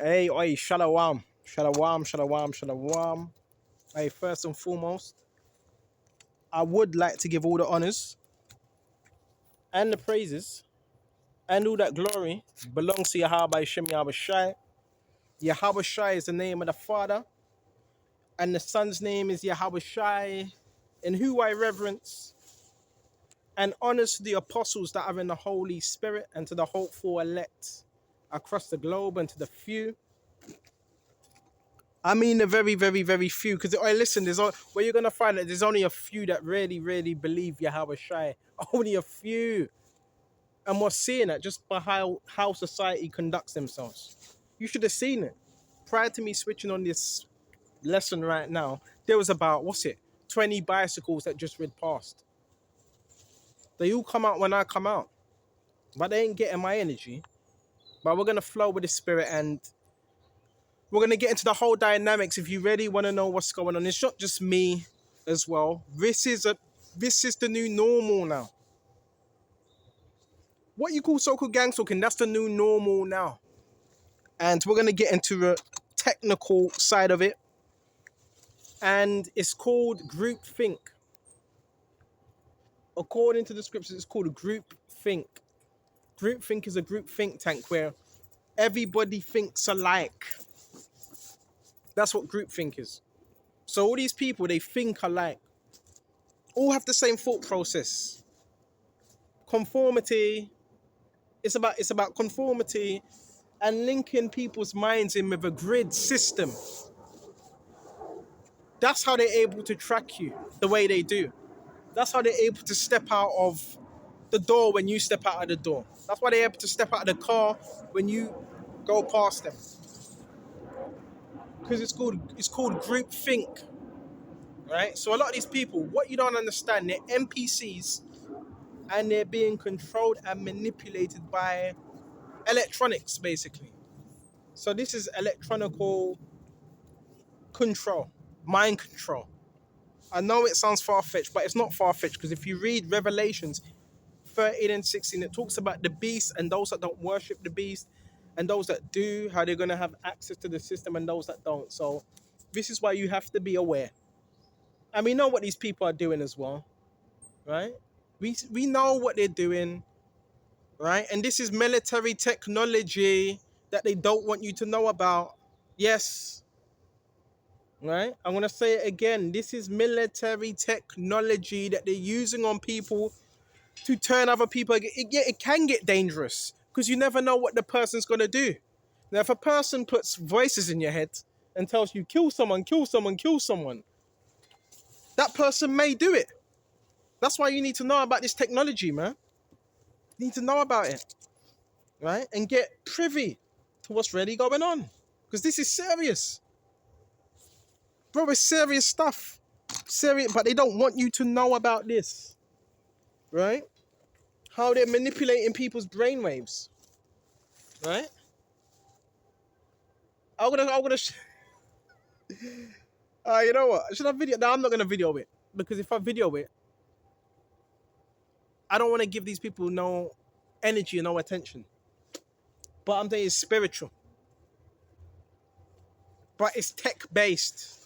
Oi, shalom. Shalom, shalom, shalom. Hey, first and foremost, I would like to give all the honors and the praises and all that glory belongs to Yahawashi Yahawashi. Yahawashi is the name of the Father, and the Son's name is Yahawashi, in who I reverence, and honors to the apostles that are in the Holy Spirit, and to the hopeful elect across the globe, and to the few. I mean the very, very, very few. Because listen, where you're gonna find that there's only a few that really, really believe Yahawashi. Only a few. And we're seeing that just by how society conducts themselves. You should have seen it. Prior to me switching on this lesson right now, there was about, 20 bicycles that just rid past. They all come out when I come out. But they ain't getting my energy. But we're gonna flow with the spirit, and we're going to get into the whole dynamics. If you really want to know what's going on, it's not just me as well. This is the new normal now. What you call so-called gang talking, that's the new normal now. And we're going to get into the technical side of it. And it's called groupthink. According to the scriptures, it's called a groupthink. Groupthink is a group think tank where everybody thinks alike. That's what groupthink is. So all these people, they think alike. All have the same thought process. Conformity. It's about conformity and linking people's minds in with a grid system. That's how they're able to track you the way they do. That's how they're able to step out of the door when you step out of the door. That's why they're able to step out of the car when you go past them. Because it's called group think. Right? So a lot of these people, what you don't understand, they're NPCs and they're being controlled and manipulated by electronics, basically. So this is electronical control, mind control. I know it sounds far-fetched, but it's not far-fetched, because if you read Revelations 13 and 16, it talks about the beast and those that don't worship the beast, and those that do, how they're going to have access to the system, and those that don't. So this is why you have to be aware. And we know what these people are doing as well, right? We know what they're doing, right? And this is military technology that they don't want you to know about. Yes, right? I'm going to say it again. This is military technology that they're using on people to turn other people. It can get dangerous because you never know what the person's going to do. Now, if a person puts voices in your head and tells you, kill someone, kill someone, kill someone, that person may do it. That's why you need to know about this technology, man. You need to know about it, right? And get privy to what's really going on. Because this is serious. Bro, it's serious stuff. Serious, but they don't want you to know about this, right? How they're manipulating people's brainwaves, right? I'm gonna. You know what? Should I video? No, I'm not gonna video it, because if I video it, I don't want to give these people no energy and no attention. But I'm saying it's spiritual, but it's tech based.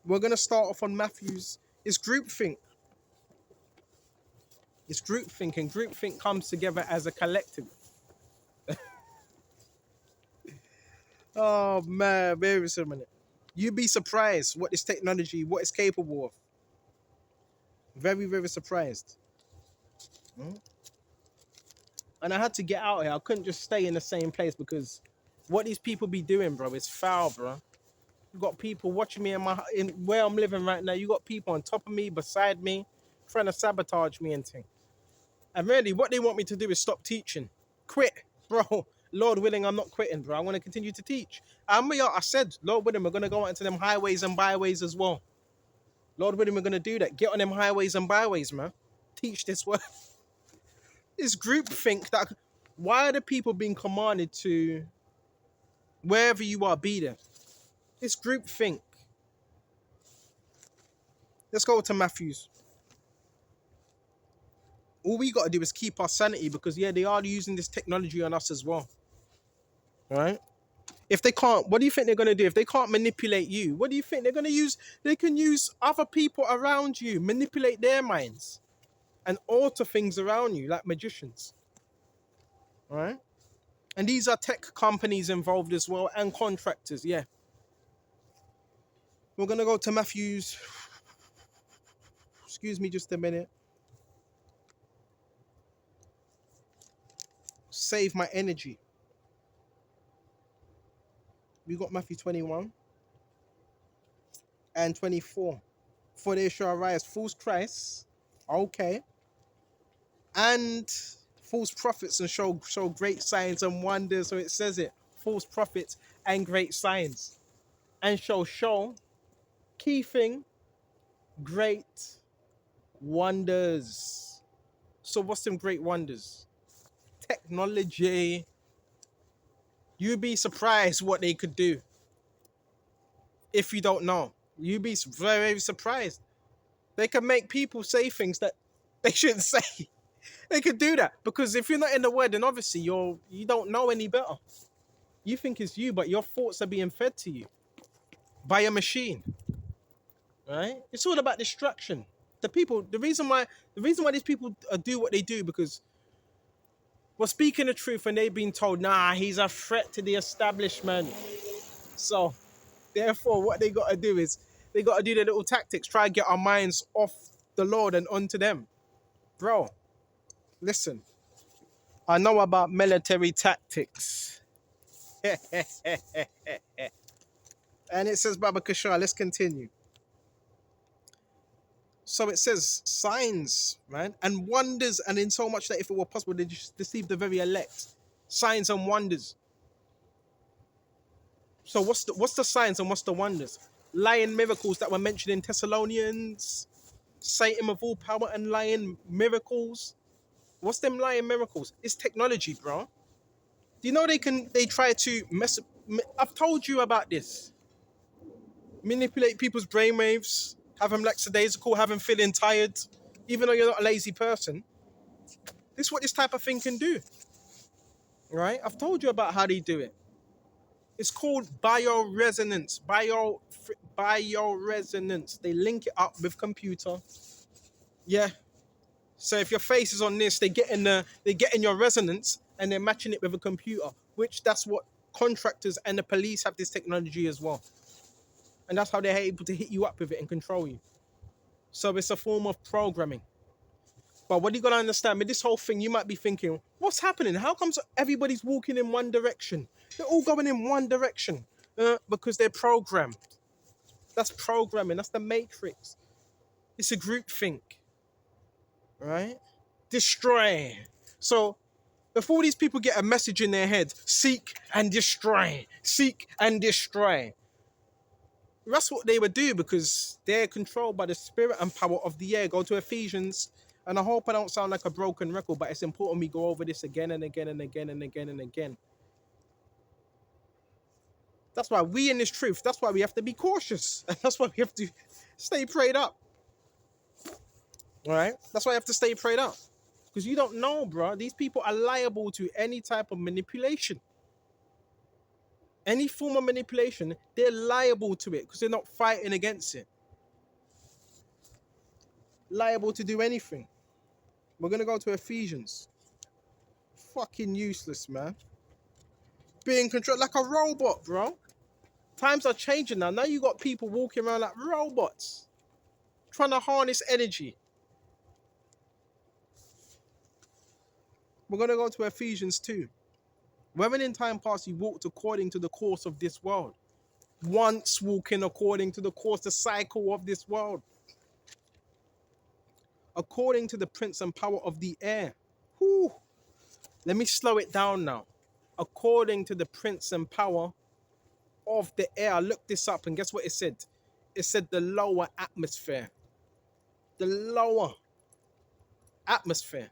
We're gonna start off on Matthew's. It's groupthink. It's groupthink, and groupthink comes together as a collective. Oh man, very similar. You'd be surprised what this technology, what it's capable of. Very, very surprised. And I had to get out here. I couldn't just stay in the same place, because what these people be doing, bro, is foul, bro. You got people watching me in where I'm living right now. You got people on top of me, beside me, trying to sabotage me and thing. And really, what they want me to do is stop teaching. Quit, bro. Lord willing, I'm not quitting, bro. I want to continue to teach. I said, Lord willing, we're going to go out into them highways and byways as well. Lord willing, we're going to do that. Get on them highways and byways, man. Teach this word. This groupthink that... Why are the people being commanded to, wherever you are, be there? It's groupthink. Let's go to Matthew's. All we got to do is keep our sanity, because, yeah, they are using this technology on us as well. All right? If they can't, what do you think they're going to do? If they can't manipulate you, what do you think they're going to use? They can use other people around you, manipulate their minds and alter things around you like magicians. All right? And these are tech companies involved as well and contractors. Yeah. We're going to go to Matthew's. Excuse me just a minute. Save my energy. We got Matthew 21 and 24. For there shall arise false Christs, okay, and false prophets, and show great signs and wonders. So it says it, false prophets and great signs, and show key thing, great wonders. So what's them great wonders? Technology. You'd be surprised what they could do if you don't know. You'd be very, very surprised. They can make people say things that they shouldn't say. They could do that because if you're not in the word, then obviously you don't know any better. You think it's you, but your thoughts are being fed to you by a machine. Right? It's all about distraction. The reason why these people do what they do because we're speaking the truth and they've been told, nah, he's a threat to the establishment. So therefore, what they got to do is they got to do their little tactics, try to get our minds off the Lord and onto them. Bro, listen, I know about military tactics. And it says, Baba Kashar, let's continue. So it says signs, right? And wonders, and in so much that if it were possible, they just deceive the very elect. Signs and wonders. So what's the signs and what's the wonders? Lying miracles that were mentioned in Thessalonians. Satan of all power and lying miracles. What's them lying miracles? It's technology, bro. Do you know they try to I've told you about this. Manipulate people's brainwaves, have them lackadaisical, have them feeling tired, even though you're not a lazy person. This is what this type of thing can do. Right? I've told you about how they do it. It's called bioresonance. Bioresonance. They link it up with computer. Yeah. So if your face is on this, they get in your resonance and they're matching it with a computer, which that's what contractors and the police have this technology as well. And that's how they're able to hit you up with it and control you. So it's a form of programming. But what you gotta understand, with this whole thing, you might be thinking, what's happening? How comes everybody's walking in one direction? They're all going in one direction. Because they're programmed. That's programming. That's the matrix. It's a groupthink. Right? Destroy. So before these people get a message in their head, seek and destroy. Seek and destroy. That's what they would do because they're controlled by the spirit and power of the air. Go to Ephesians. And I hope I don't sound like a broken record, but it's important we go over this again and again and again and again and again. That's why we in this truth, that's why we have to be cautious. And that's why we have to stay prayed up. All right? That's why you have to stay prayed up. Because you don't know, bro. These people are liable to any type of manipulation. Any form of manipulation, they're liable to it because they're not fighting against it. Liable to do anything. We're going to go to Ephesians. Fucking useless, man. Being controlled like a robot, bro. Times are changing now. Now you got people walking around like robots. Trying to harness energy. We're going to go to Ephesians 2. Wherein in time past you walked according to the course of this world. Once walking according to the course, the cycle of this world. According to the prince and power of the air. Whew. Let me slow it down now. According to the prince and power of the air. I looked this up and guess what it said? It said the lower atmosphere. The lower atmosphere.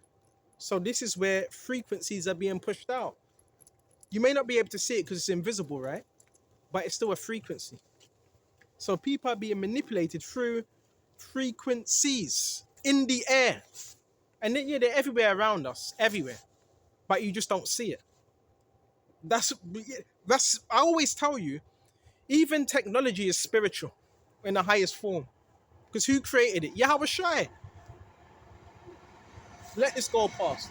So this is where frequencies are being pushed out. You may not be able to see it because it's invisible, right? But it's still a frequency. So people are being manipulated through frequencies in the air. And then, yeah, they're everywhere around us, everywhere. But you just don't see it. That's I always tell you, even technology is spiritual in the highest form. Because who created it? Yahawashi. Let this go past.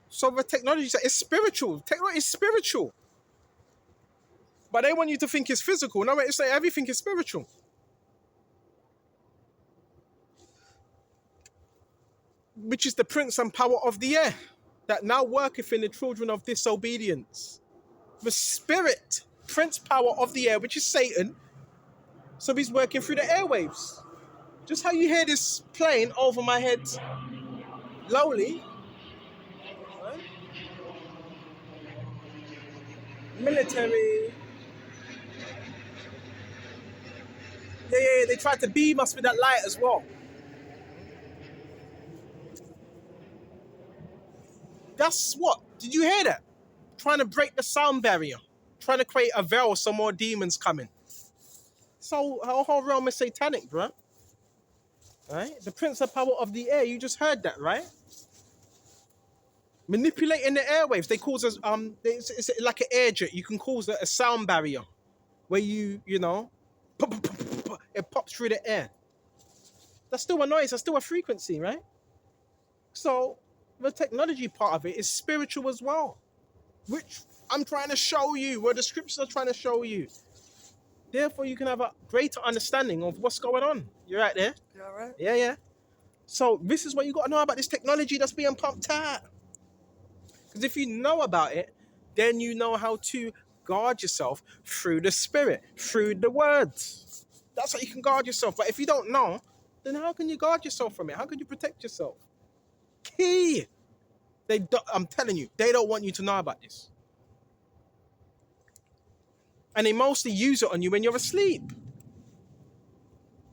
So the technology is spiritual. Technology is spiritual. But they want you to think it's physical. No, it's like everything is spiritual. Which is the prince and power of the air that now worketh in the children of disobedience. The spirit, prince power of the air, which is Satan. So he's working through the airwaves. Just how you hear this plane over my head, lowly, right? Military. Yeah. They tried to beam us with that light as well. That's what. Did you hear that? Trying to break the sound barrier. Trying to create a veil so more demons coming. So our whole realm is satanic, bro. Right? The prince of power of the air. You just heard that, right? Manipulating the airwaves. They cause us it's like an air jet. You can cause a sound barrier where you know, it pops through the air. That's still a noise. That's still a frequency, right? So the technology part of it is spiritual as well, which I'm trying to show you, where the scriptures are trying to show you. Therefore, you can have a greater understanding of what's going on. You right there? You all right? Yeah. So this is what you got to know about this technology that's being pumped out. Because if you know about it, then you know how to guard yourself through the spirit, through the words. That's how you can guard yourself. But if you don't know, then how can you guard yourself from it? How can you protect yourself? Key. I'm telling you, they don't want you to know about this. And they mostly use it on you when you're asleep.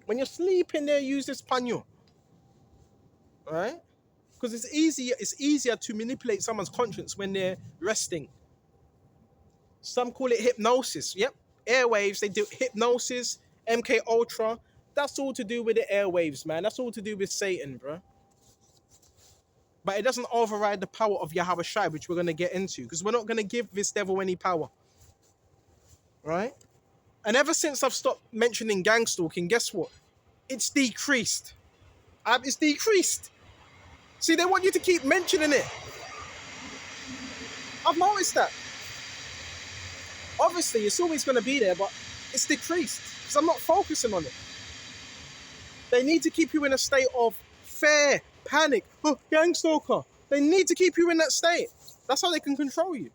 When you're sleeping, they use this on you. All right? Because it's easier to manipulate someone's conscience when they're resting. Some call it hypnosis. Yep. Airwaves, they do hypnosis, MK Ultra. That's all to do with the airwaves, man. That's all to do with Satan, bro. But it doesn't override the power of Yahawashi, which we're going to get into. Because we're not going to give this devil any power. Right? And ever since I've stopped mentioning gang stalking, guess what? It's decreased. It's decreased. See, they want you to keep mentioning it. I've noticed that. Obviously, it's always going to be there, but it's decreased. Because I'm not focusing on it. They need to keep you in a state of fear, panic, gang stalker. They need to keep you in that state. That's how they can control you.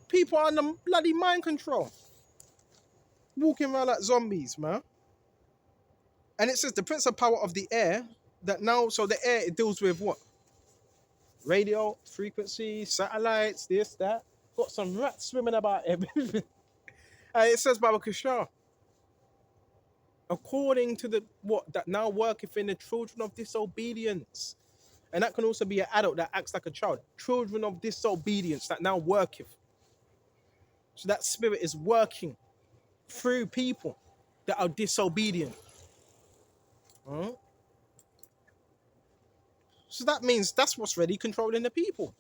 People are under bloody mind control. Walking around like zombies, man. And it says the prince of power of the air, that now, so the air, it deals with what? Radio, frequency, satellites, this, that. Got some rats swimming about it. It says Baba Krishna, according to the what that now worketh in the children of disobedience. And that can also be an adult that acts like a child. Children of disobedience that now worketh. So that spirit is working through people that are disobedient. Huh? So that means that's what's really controlling the people.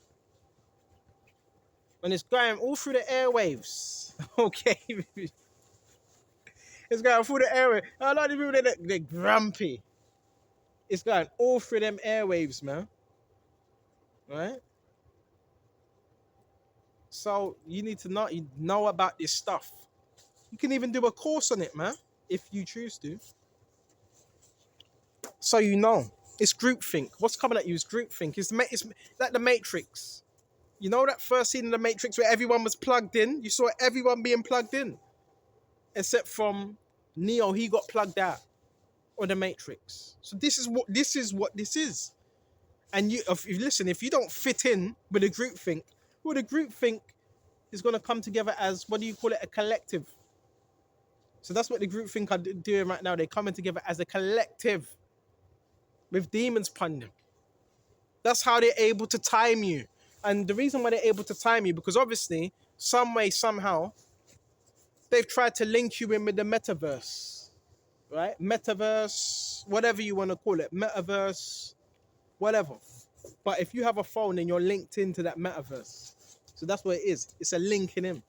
And it's going all through the airwaves. Okay. It's going through the airwaves. A lot of people, they're grumpy. It's going all through them airwaves, man. Right? So you need to know about this stuff. You can even do a course on it, man, if you choose to. So you know. It's groupthink. What's coming at you is groupthink. It's like the Matrix. You know that first scene in the Matrix where everyone was plugged in? You saw everyone being plugged in. Except from Neo, he got plugged out of the Matrix. So this is what this is. And if you don't fit in with the groupthink, well, the groupthink is going to come together as, what do you call it, a collective. So that's what the groupthink are doing right now. They're coming together as a collective with demons upon them. That's how they're able to time you. And the reason why they're able to time you, because obviously some way, somehow, they've tried to link you in with the metaverse, right? Metaverse, whatever you want to call it, metaverse, whatever. But if you have a phone, then you're linked into that metaverse. So that's what it is. It's a linking in,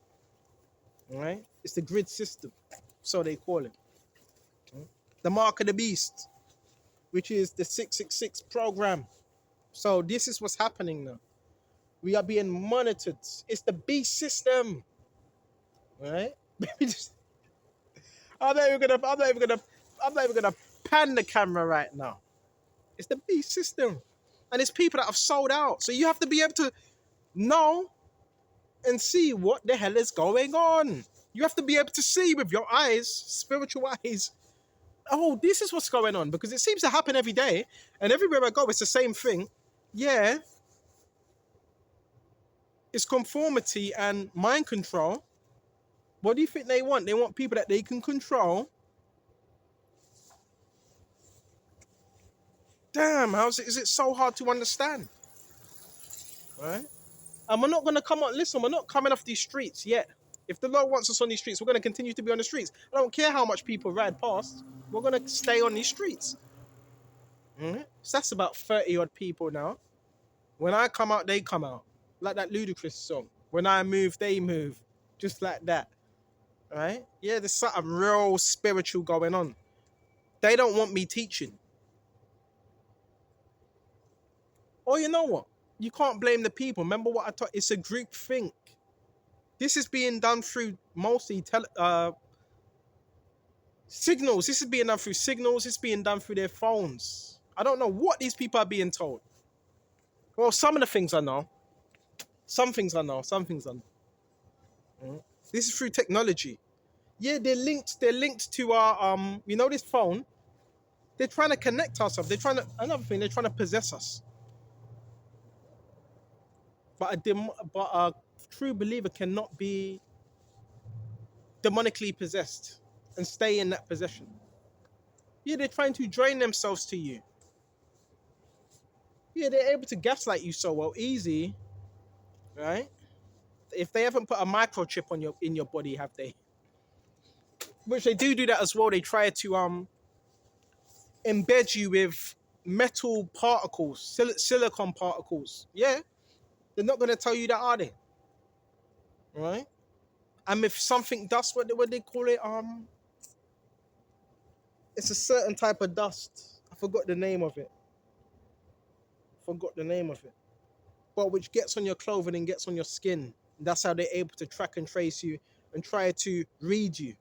all right? It's the grid system, so they call it. The mark of the beast, which is the 666 program. So this is what's happening now. We are being monitored. It's the beast system, right? I'm not even gonna pan the camera right now. It's the beast system, and it's people that have sold out. So you have to be able to know and see what the hell is going on. You have to be able to see with your eyes, spiritual eyes. Oh, this is what's going on, because it seems to happen every day, and everywhere I go, it's the same thing. Yeah, it's conformity and mind control. What do you think they want? They want people that they can control. Damn, is it so hard to understand? Right? And we're not going to come on, listen, we're not coming off these streets yet. If the Lord wants us on these streets, we're going to continue to be on the streets. I don't care how much people ride past. We're going to stay on these streets. So that's about 30 odd people now. When I come out, they come out. Like that Ludacris song. When I move, they move. Just like that. Right? Yeah, there's something real spiritual going on. They don't want me teaching. Or you know what? You can't blame the people. Remember what I taught? It's a group think. This is being done through mostly signals. This is being done through signals. It's being done through their phones. I don't know what these people are being told. Well, some of the things I know. Some things I know. Some things I know. This is through technology. Yeah, they're linked. They're linked to our this phone. They're trying to connect ourselves. They're trying to possess us. But a true believer cannot be demonically possessed and stay in that possession. Yeah, they're trying to drain themselves to you. Yeah, they're able to gaslight you so well, easy, right? If they haven't put a microchip on in your body, have they? Which they do that as well. They try to embed you with metal particles, silicon particles. Yeah, they're not going to tell you that, are they? Right? And if something dust, what they call it, it's a certain type of dust. I forgot the name of it. But which gets on your clothing and gets on your skin. That's how they're able to track and trace you and try to read you.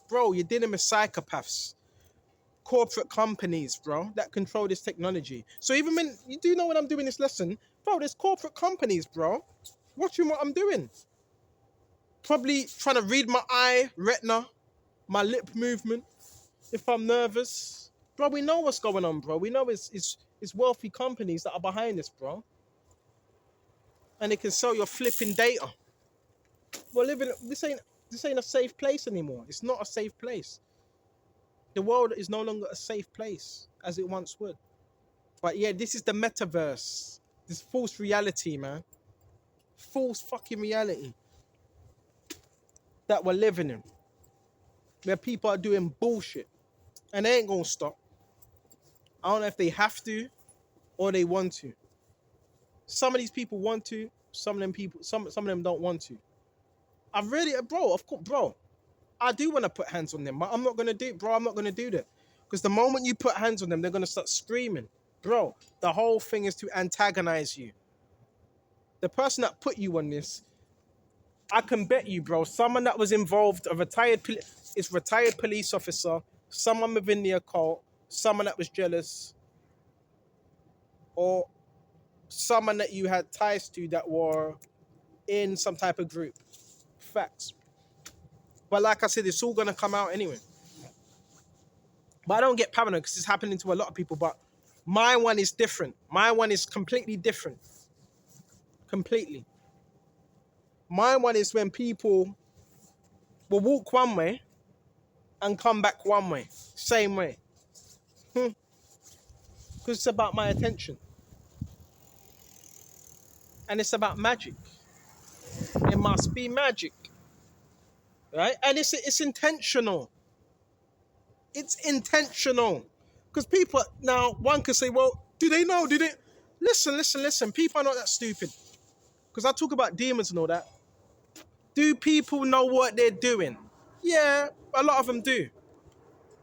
Bro, you're dealing with psychopaths. Corporate companies, bro, that control this technology. So even when you do know when I'm doing this lesson, bro, there's corporate companies, bro, watching what I'm doing. Probably trying to read my eye, retina, my lip movement. If I'm nervous, bro, we know what's going on, bro. We know it's wealthy companies that are behind this, bro. And they can sell your flipping data. We're living. This ain't a safe place anymore. It's not a safe place. The world is no longer a safe place as it once would. But yeah, this is the metaverse. This false reality, man. False fucking reality that we're living in. Where people are doing bullshit. And they ain't gonna stop. I don't know if they have to or they want to. Some of these people want to, some of them don't want to. Of course, bro. I do want to put hands on them, but I'm not gonna do it, bro. I'm not gonna do that. Because the moment you put hands on them, they're gonna start screaming. Bro, the whole thing is to antagonize you. The person that put you on this, I can bet you, bro, someone that was involved, a retired police officer, someone within the occult, someone that was jealous, or someone that you had ties to that were in some type of group. Facts. But like I said, it's all gonna come out anyway. But I don't get paranoid because it's happening to a lot of people. But my one is different. My one is completely different. Completely. My one is when people will walk one way and come back one way. Same way. Because it's about my attention. And it's about magic. It must be magic, right? And it's intentional. It's intentional. Because people now, one could say, well, do they know? Do they? Listen, listen, listen. People are not that stupid. Because I talk about demons and all that. Do people know what they're doing? Yeah, a lot of them do.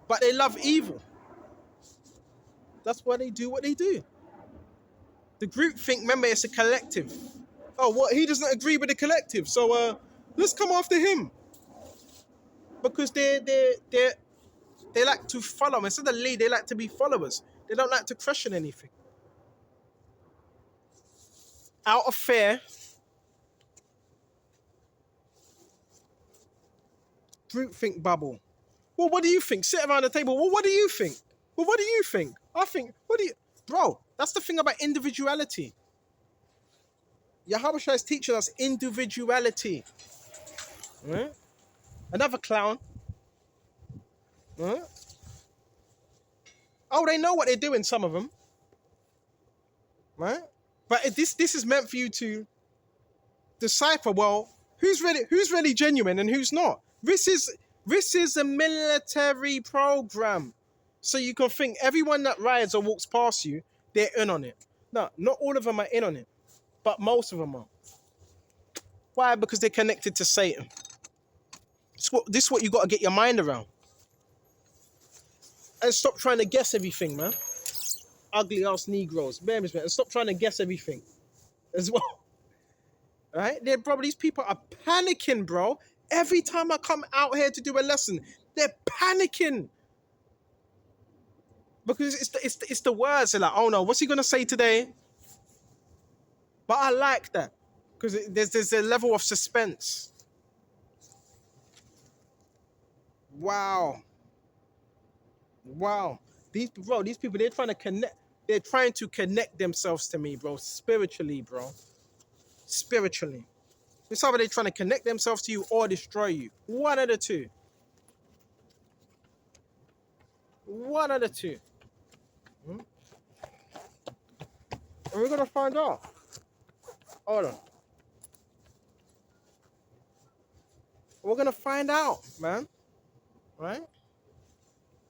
But they love evil. That's why they do what they do. The group think, remember, it's a collective. Oh, what? He doesn't agree with the collective. So let's come after him. Because they like to follow. Instead of lead, they like to be followers. They don't like to question anything. Out of fear, groupthink bubble. Well, what do you think? Sit around the table. Well, what do you think? Well, what do you think? I think, what do you... Bro, that's the thing about individuality. Yahawashi is teaching us individuality. Right? Another clown. Right? Oh, they know what they're doing, some of them. Right? But this is meant for you to decipher, well, who's really genuine and who's not. This is a military program. So you can think everyone that rides or walks past you, they're in on it. No, not all of them are in on it, but most of them are. Why? Because they're connected to Satan. This is what you got to get your mind around. And stop trying to guess everything, man. Ugly ass Negroes. And stop trying to guess everything as well. Right? Bro, these people are panicking, bro. Every time I come out here to do a lesson, they're panicking. Because it's the words. They're like, oh no, what's he going to say today? But I like that. Because there's a level of suspense. Wow. These people, they're trying to connect. They're trying to connect themselves to me, bro. Spiritually, bro. Spiritually. It's either they're trying to connect themselves to you or destroy you. One of the two. One of the two. And we're going to find out. Hold on. We're going to find out, man. Right?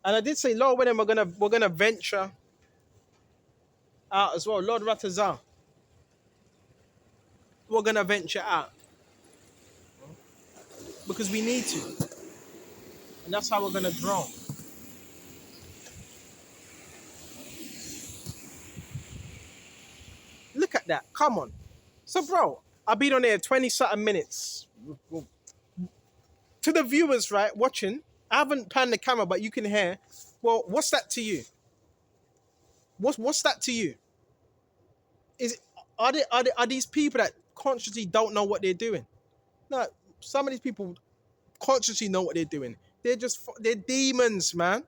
And I did say, Lord, when we're gonna venture out as well. Lord Ratazar. We're gonna venture out. Because we need to. And that's how we're gonna grow. Look at that. Come on. So, bro, I've been on there 20-something minutes. To the viewers, right, watching, I haven't panned the camera, but you can hear. Well, what's that to you? What's that to you? Are these people that consciously don't know what they're doing? No, some of these people consciously know what they're doing. They're demons, man.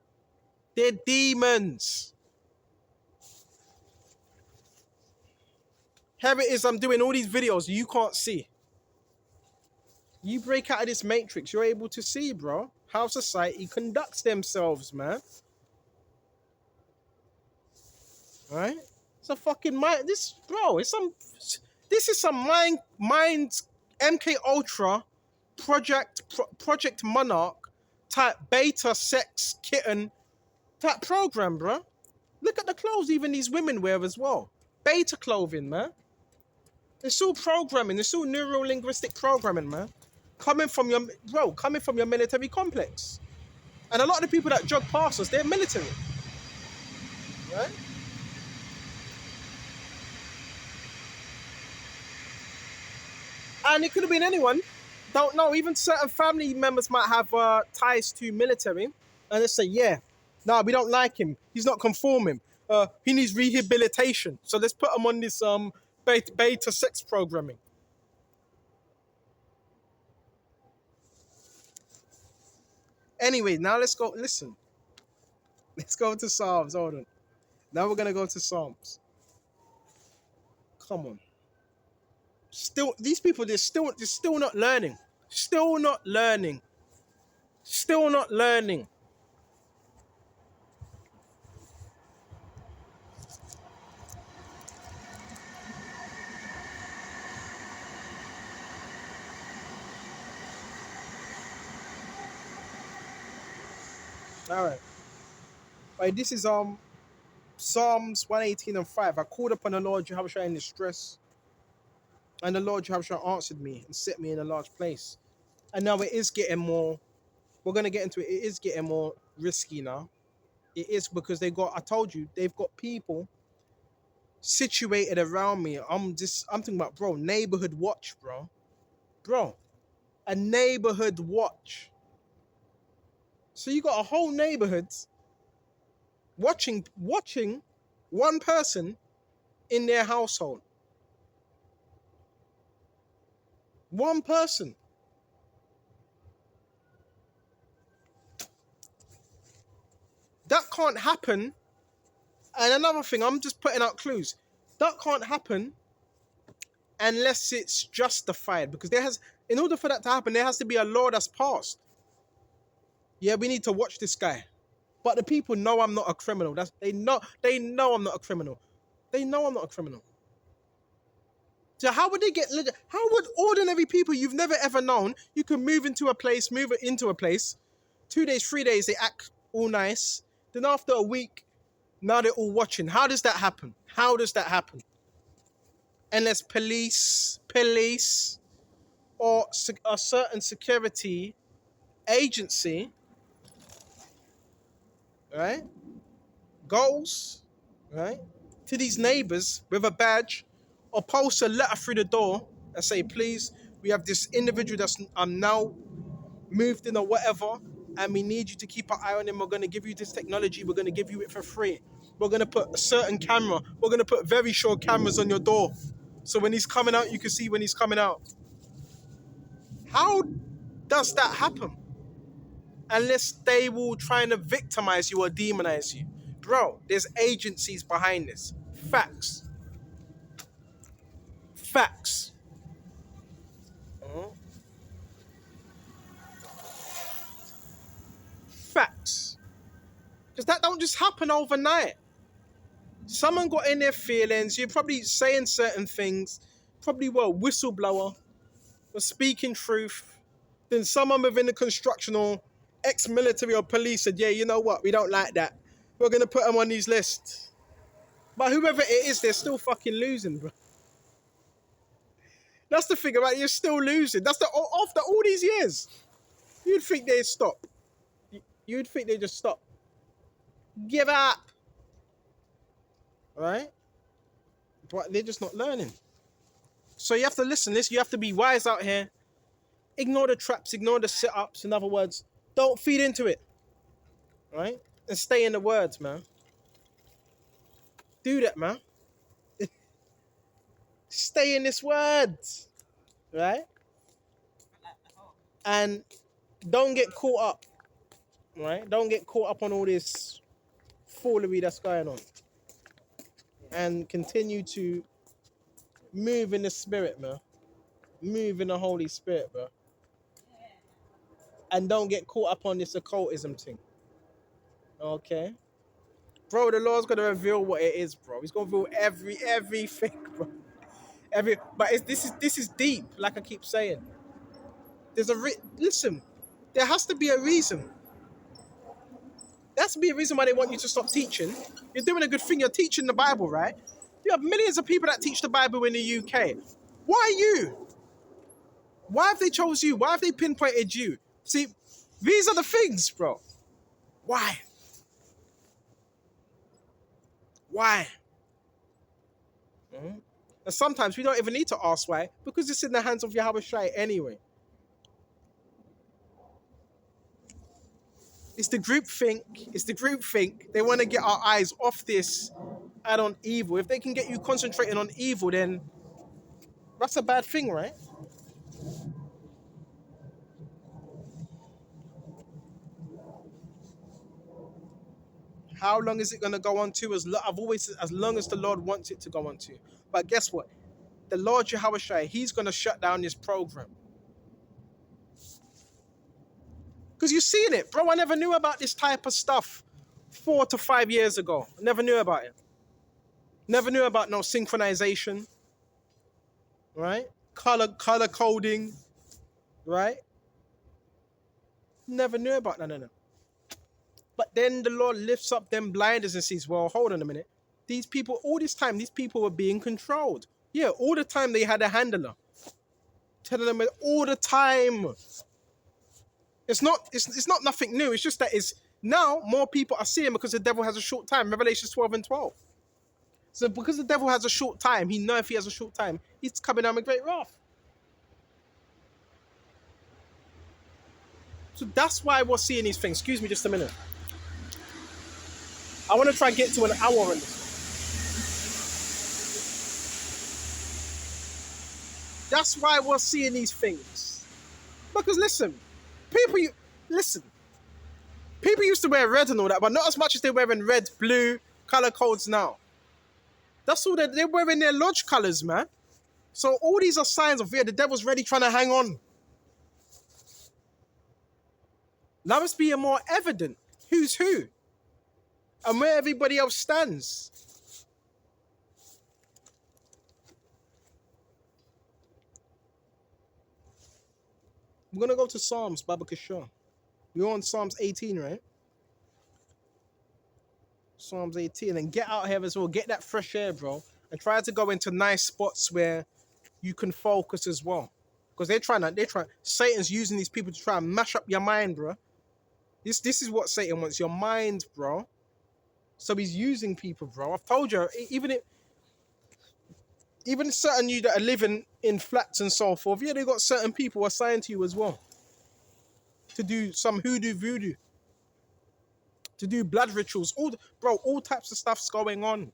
They're demons. Here it is, I'm doing all these videos you can't see. You break out of this matrix, you're able to see, bro, how society conducts themselves, man. Right? It's a fucking mind. This is some mind MK Ultra Project Monarch type beta sex kitten type program, bro. Look at the clothes even these women wear as well. Beta clothing, man. It's all programming. It's all neuro-linguistic programming, man. Coming from your military complex. And a lot of the people that jog past us, they're military. Right? And it could have been anyone. Don't know. Even certain family members might have ties to military. And they say, yeah, no, we don't like him. He's not conforming. He needs rehabilitation. So let's put him on this beta sex programming. Anyway, now let's go. Listen. Let's go to Psalms. Hold on. Now we're going to go to Psalms. Come on. Still, these people, they're still not learning. Still not learning. Still not learning. All right. Right, this is Psalms 118:5. I called upon the Lord Yahawashi in distress, and the Lord Yahawashi answered me and set me in a large place. And now it is getting more. We're gonna get into it. It is getting more risky now. It is because they got. I told you they've got people situated around me. I'm thinking about, bro, neighborhood watch, bro, a neighborhood watch. So you got a whole neighborhood watching one person in their household. One person. That can't happen. And another thing, I'm just putting out clues. That can't happen unless it's justified. Because in order for that to happen, there has to be a law that's passed. Yeah, we need to watch this guy. But the people know I'm not a criminal. They know I'm not a criminal. They know I'm not a criminal. So how would they get? How would ordinary people you've never ever known? You can move into a place, 2 days, 3 days, they act all nice. Then after a week, now they're all watching. How does that happen? How does that happen? Unless police, or a certain security agency, right, goes, right, to these neighbors with a badge or post a letter through the door and say, please, we have this individual that's now moved in or whatever, and we need you to keep an eye on him. We're going to give you this technology. We're going to give you it for free. We're going to put a certain camera. We're going to put very short cameras on your door. So when he's coming out, you can see when he's coming out. How does that happen? Unless they will try and victimize you or demonize you. Bro, there's agencies behind this. Facts. Facts. Mhm. Facts. Because that don't just happen overnight. Someone got in their feelings. You're probably saying certain things. Probably whistleblower. Was speaking truth. Then someone within the construction or ex-military or police said, yeah, you know what? We don't like that. We're going to put them on these lists. But whoever it is, they're still fucking losing, bro. That's the thing about it. You're still losing. After all these years. You'd think they'd stop. You'd think they'd just stop. Give up. Right? But they're just not learning. So you have to listen. You have to be wise out here. Ignore the traps. Ignore the sit-ups. In other words, don't feed into it. Right? And stay in the words, man. Do that, man. Stay in this words. Right? And don't get caught up. Right? Don't get caught up on all this foolery that's going on. And continue to move in the spirit, man. Move in the Holy Spirit, bro. And don't get caught up on this occultism thing. Okay? Bro, the Lord's gonna reveal what it is, bro. He's gonna reveal everything, bro. But this is deep, like I keep saying. Listen, there has to be a reason. There has to be a reason why they want you to stop teaching. You're doing a good thing. You're teaching the Bible, right? You have millions of people that teach the Bible in the UK. Why you? Why have they chose you? Why have they pinpointed you? See, these are the things, bro. Why? Why? Mm-hmm. And sometimes we don't even need to ask why, because it's in the hands of Yahawashi anyway. It's the group think. It's the group think. They want to get our eyes off this and on evil. If they can get you concentrating on evil, then that's a bad thing, right? How long is it going to go on to? As long as the Lord wants it to go on to. But guess what? The Lord Yahawashi, he's going to shut down this program. Because you're seeing it, bro. I never knew about this type of stuff 4 to 5 years ago. I never knew about it. Never knew about no synchronization, right? Color coding, right? Never knew about none of that. But then the Lord lifts up them blinders and says, well, hold on a minute. These people, all this time, these people were being controlled. Yeah, all the time they had a handler. Telling them all the time. It's not nothing new. It's just that it's now more people are seeing because the devil has a short time. Revelation 12 and 12. So because the devil has a short time, he knows if he has a short time, he's coming down with great wrath. So that's why we're seeing these things. Excuse me just a minute. I want to try and get to an hour on this. That's why we're seeing these things. Because listen, people used to wear red and all that, but not as much as they're wearing red, blue, color codes now. That's all they're wearing their lodge colors, man. So all these are signs of, yeah, the devil's really trying to hang on. Now it's being more evident who's who and where everybody else stands. We're going to go to Psalms, Baba Kishore. We're on Psalms 18, right? Psalms 18. And get out here as well. Get that fresh air, bro. And try to go into nice spots where you can focus as well. Because Satan's using these people to try and mash up your mind, bro. This is what Satan wants, your mind, bro. So he's using people, bro. I've told you, even certain you that are living in flats and so forth, yeah, they got certain people assigned to you as well. To do some hoodoo voodoo. To do blood rituals. All types of stuff's going on.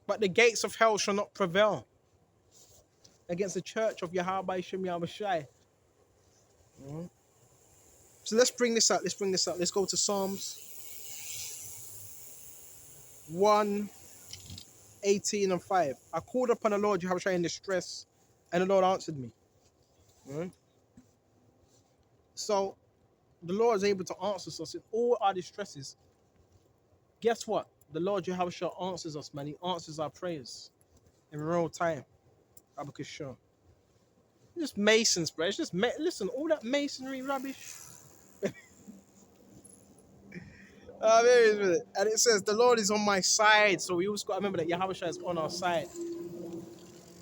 But the gates of hell shall not prevail against the church of Yahawashi. So let's bring this up. Let's go to Psalms 1:18 and 5. I called upon the Lord Yahawashi in distress, and the Lord answered me. So the Lord is able to answer us in all our distresses. Guess what? The Lord Yahawashi answers us, man. He answers our prayers in real time. Abakasha. Just masons, bro. It's just listen, all that masonry rubbish. And it says, the Lord is on my side. So we always got to remember that Yahawashi is on our side.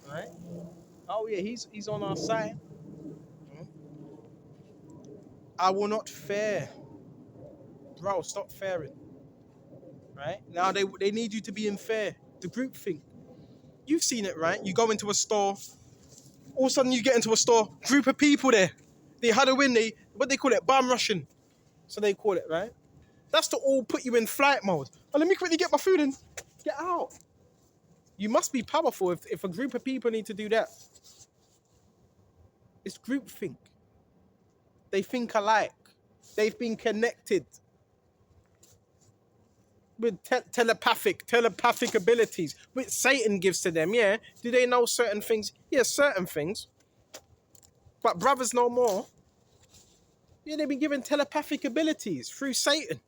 Right? Oh yeah, he's on our side. I will not fear. Bro, stop fearing. Right? Now they need you to be in fear. The group thing. You've seen it, right? You go into a store. All of a sudden you get into a store, group of people there. They had a win, what they call it, bum rushing. So they call it, right? That's to all put you in flight mode. Oh, let me quickly get my food and get out. You must be powerful if a group of people need to do that. It's groupthink. They think alike. They've been connected with telepathic abilities, which Satan gives to them, yeah. Do they know certain things? Yeah, certain things. But brothers know more. Yeah, they've been given telepathic abilities through Satan.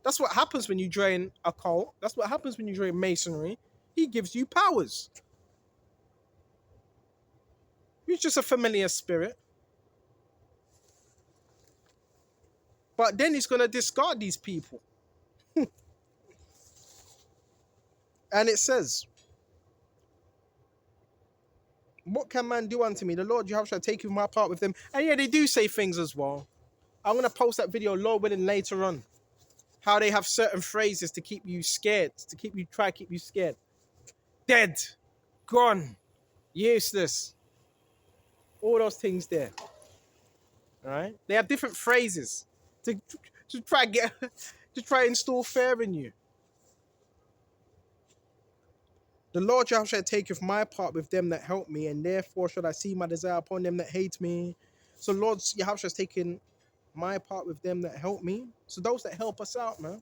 That's what happens when you join a cult. That's what happens when you join masonry. He gives you powers. He's just a familiar spirit. But then he's going to discard these people. And it says, what can man do unto me? The Lord Jehovah shall take my part with them. And yeah, they do say things as well. I'm going to post that video, Lord willing, later on. How they have certain phrases to keep you scared. To keep you scared. Dead. Gone. Useless. All those things there. All right? They have different phrases to try and install fear in you. The Lord Jehovah shall taketh my part with them that help me, and therefore shall I see my desire upon them that hate me. So Lord Jehovah has taken my part with them that help me. So those that help us out, man.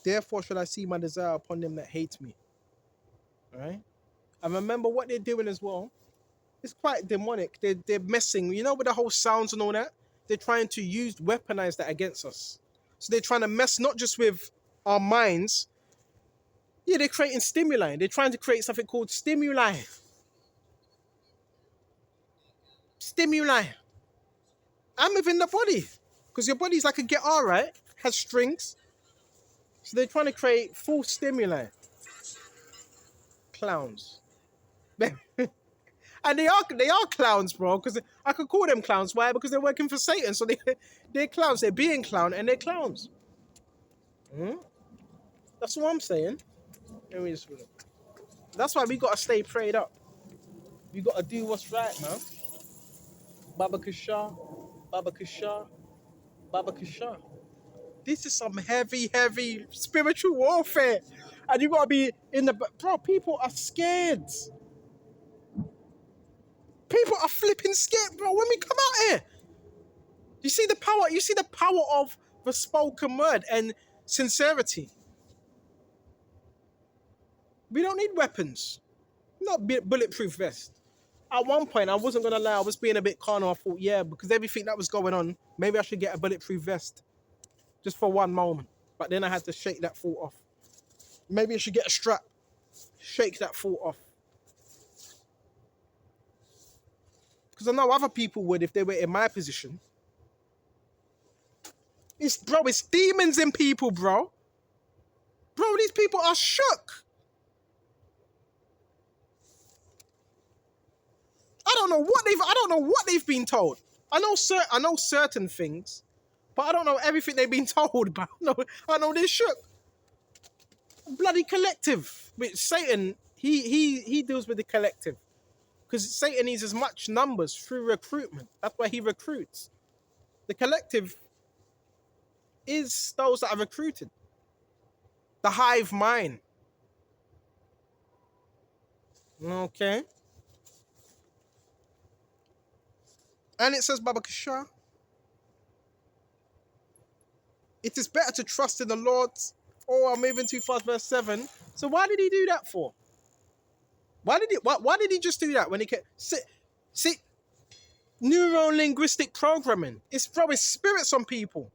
Therefore shall I see my desire upon them that hate me. All right? And remember what they're doing as well. It's quite demonic. They're messing, you know, with the whole sounds and all that. They're trying to weaponize that against us. So they're trying to mess not just with our minds. Yeah, they're creating stimuli. They're trying to create something called stimuli. Stimuli. And within the body. Because your body's like a guitar, right? Has strings. So they're trying to create full stimuli. Clowns. And they are clowns, bro. Because I could call them clowns. Why? Because they're working for Satan. So they're clowns. They're being clown and they're clowns. That's what I'm saying. That's why we gotta stay prayed up. We gotta do what's right, man. Baba Kasha, Baba Kasha, Baba Kasha. This is some heavy, heavy spiritual warfare. And you gotta be in the... Bro, people are scared. People are flipping scared, bro, when we come out here. You see the power, of the spoken word and sincerity. We don't need weapons. Not bulletproof vest. At one point, I wasn't gonna lie, I was being a bit carnal. I thought, yeah, because everything that was going on, maybe I should get a bulletproof vest. Just for one moment. But then I had to shake that thought off. Maybe I should get a strap. Shake that thought off. Because I know other people would if they were in my position. It's demons in people, bro. Bro, these people are shook. I don't know what they've been told. I know certain things, but I don't know everything they've been told. But I know they're shook. Bloody collective. Which Satan, he deals with the collective. Because Satan needs as much numbers through recruitment. That's why he recruits. The collective is those that are recruited. The hive mind. Okay. And it says, Baba Kasha, it is better to trust in the Lord. Oh, I'm moving too fast, verse 7. So why did he do that for? Why did he just do that when he can see neuro-linguistic programming? It's spirits on people.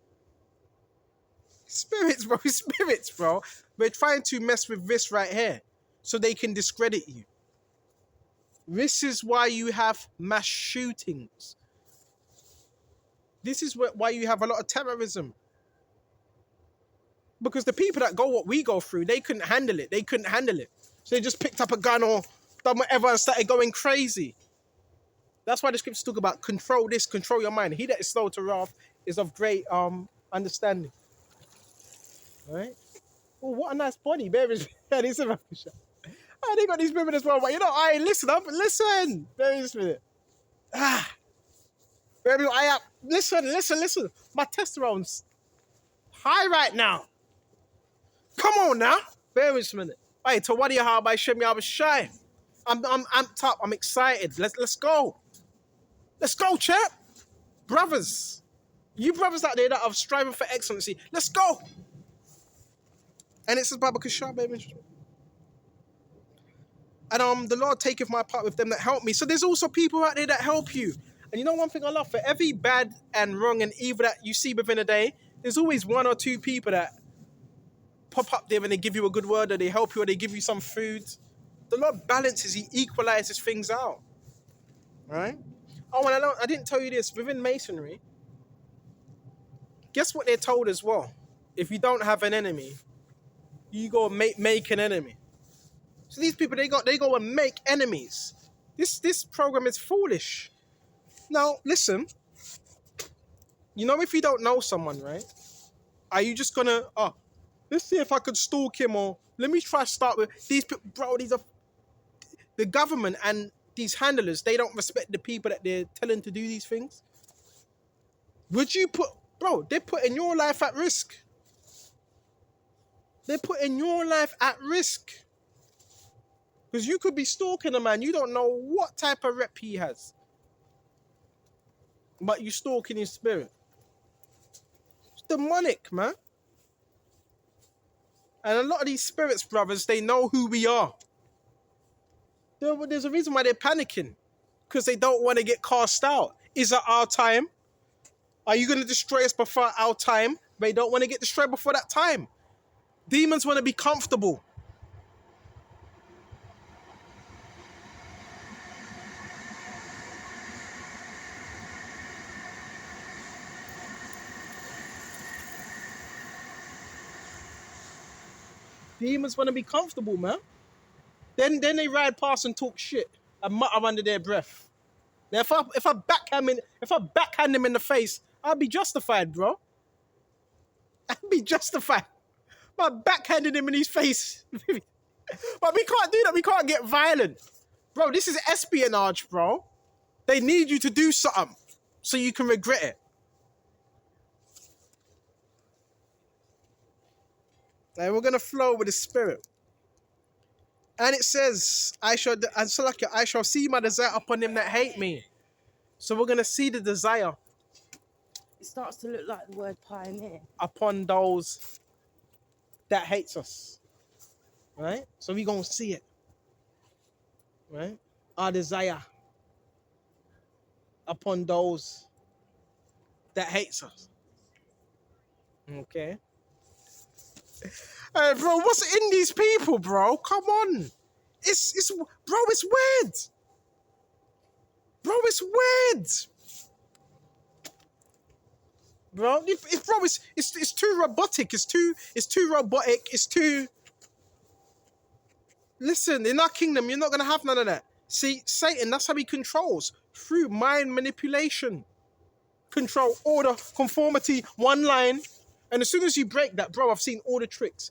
Spirits, bro. We're trying to mess with this right here so they can discredit you. This is why you have mass shootings. This is why you have a lot of terrorism. Because the people that go what we go through, they couldn't handle it. So they just picked up a gun or done whatever and started going crazy. That's why the scriptures talk about control this, control your mind. He that is slow to wrath is of great understanding. All right? Oh, what a nice body. They got these women as well. But listen. Bear with me. Listen. My testosterone's high right now. Come on now. Bear with me. Hey, to what do you have by Shem Yahawashi? I'm amped up. I'm excited. Let's go. Let's go, chap. Brothers. You brothers out there that are striving for excellency. Let's go. And it says, Baba Kasha, baby. And the Lord taketh my part with them that help me. So there's also people out there that help you. And you know one thing I love? For every bad and wrong and evil that you see within a day, there's always one or two people that pop up there and they give you a good word, or they help you, or they give you some food. The Lord balances, he equalizes things out. Right? Oh, and I didn't tell you this. Within Masonry, guess what they're told as well? If you don't have an enemy, you go make an enemy. So these people, they go and make enemies. This program is foolish. Now, listen. You know, if you don't know someone, right? Are you just gonna, let's see if I could stalk him, or let me try to start with these people. Bro, these are the government and these handlers. They don't respect the people that they're telling to do these things. Would you they're putting your life at risk. They're putting your life at risk. Because you could be stalking a man. You don't know what type of rep he has. But you stalking his spirit. It's demonic, man. And a lot of these spirits, brothers, they know who we are. There's a reason why they're panicking. Because they don't want to get cast out. Is it our time? Are you going to destroy us before our time? They don't want to get destroyed before that time. Demons want to be comfortable. Demons want to be comfortable, man. Then they ride past and talk shit and mutter under their breath. Now if I backhand him in the face, I'd be justified, bro. I'd be justified. By backhanding him in his face. But we can't do that. We can't get violent. Bro, this is espionage, bro. They need you to do something so you can regret it. And we're going to flow with the spirit. And it says, I shall see my desire upon them that hate me. So we're going to see the desire. It starts to look like the word pioneer. Upon those that hates us. Right? So we're going to see it. Right? Our desire upon those that hates us. Okay? Hey, bro, what's in these people, bro? Come on. It's weird. Bro, it's weird. Bro, it's too robotic. It's too robotic. It's too... Listen, in our kingdom, you're not going to have none of that. See, Satan, that's how he controls. Through mind manipulation. Control, order, conformity, one line. And as soon as you break that, bro, I've seen all the tricks.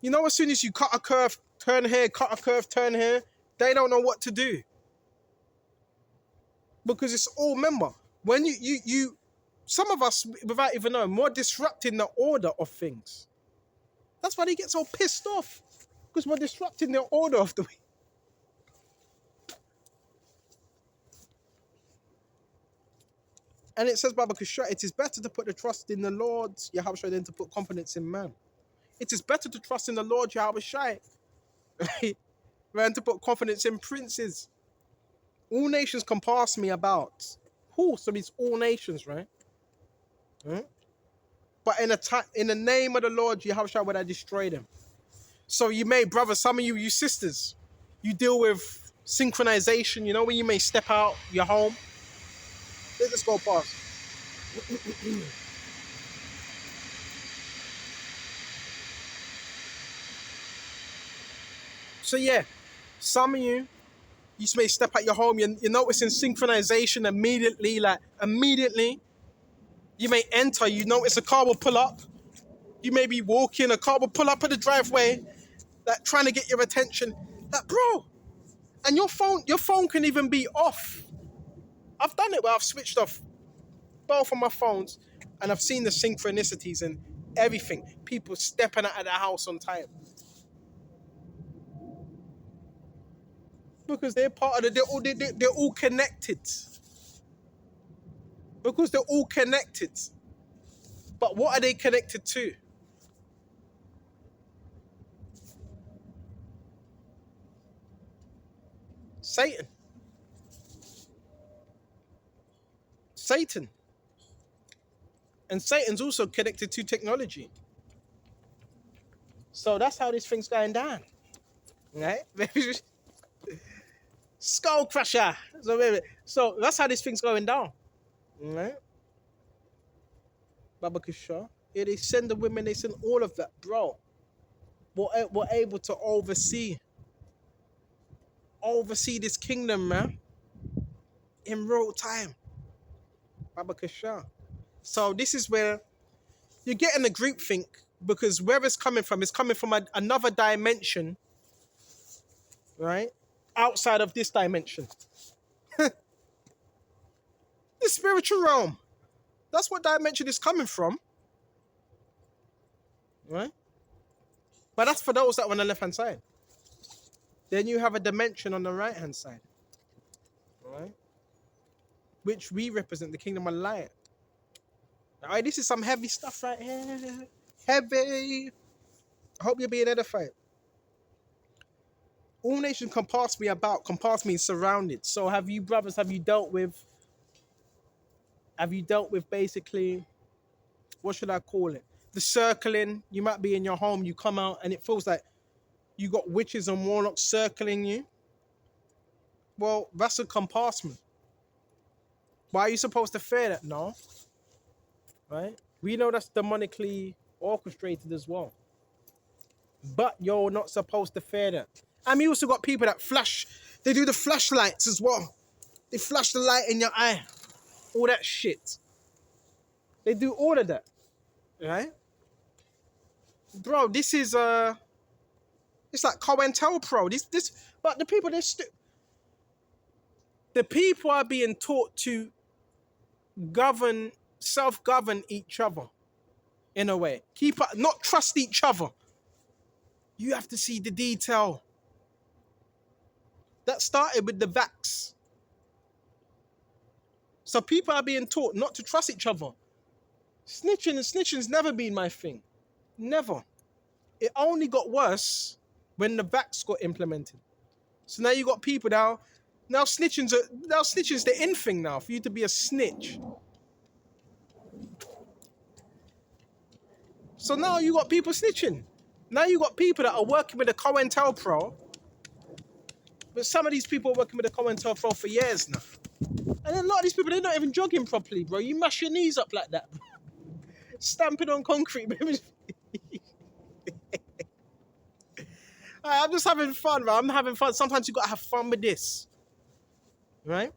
You know, as soon as you cut a curve, turn here, cut a curve, turn here, they don't know what to do. Because it's all, remember, when you some of us, without even knowing, more disrupting the order of things. That's why they get so pissed off. Because we're disrupting the order of the way. And it says, Baba Kusha, it is better to put the trust in the Lord, Yahawashi, than to put confidence in man. It is better to trust in the Lord, Yahawashi, right? Than to put confidence in princes. All nations can pass me about. Who? So it's all nations, right? Right? But in the name of the Lord, Yahawashi, would I destroy them. So you may, brothers, some of you sisters, you deal with synchronization, you know, when you may step out your home. Let's just go past. So yeah, some of you may step out your home, you're noticing synchronization immediately, you may enter, you notice a car will pull up, you may be walking, a car will pull up at the driveway, like trying to get your attention, like bro, and your phone can even be off. I've done it where I've switched off both of my phones and I've seen the synchronicities and everything. People stepping out of the house on time. Because they're part of they're all connected. Because they're all connected. But what are they connected to? Satan. Satan. And Satan's also connected to technology. So that's how this thing's going down. Right? Skull crusher. So that's how this thing's going down. Right? Baba Kusha. Yeah, they send the women, they send all of that, bro. We're able to oversee this kingdom, man. In real time. Baba Kusha. So this is where you're getting a groupthink, because where it's coming from another dimension, right? Outside of this dimension. The spiritual realm. That's what dimension is coming from. Right? But that's for those that are on the left-hand side. Then you have a dimension on the right-hand side. Right? Which we represent, the kingdom of light. Alright, this is some heavy stuff right here. Heavy. I hope you're being edified. All nations can pass me surrounded. So have you dealt with basically, what should I call it? The circling. You might be in your home, you come out and it feels like you got witches and warlocks circling you. Well, that's a compassment. Why are you supposed to fear that? No. Right? We know that's demonically orchestrated as well. But you're not supposed to fear that. And we also got people that flash. They do the flashlights as well. They flash the light in your eye. All that shit. They do all of that. Right? Bro, this is it's like COINTELPRO. But the people the people are being taught to self-govern each other in a way. Not trust each other. You have to see the detail. That started with the vax. So people are being taught not to trust each other. Snitching's never been my thing. Never. It only got worse when the vax got implemented. So now you got people now snitching's the in thing now for you to be a snitch. So now you got people snitching. Now you got people that are working with the COINTELPRO. But some of these people are working with the COINTELPRO for years now. And then a lot of these people, they're not even jogging properly, bro. You mash your knees up like that, bro. Stamping on concrete, baby. I'm just having fun, bro. I'm having fun. Sometimes you gotta have fun with this. Right?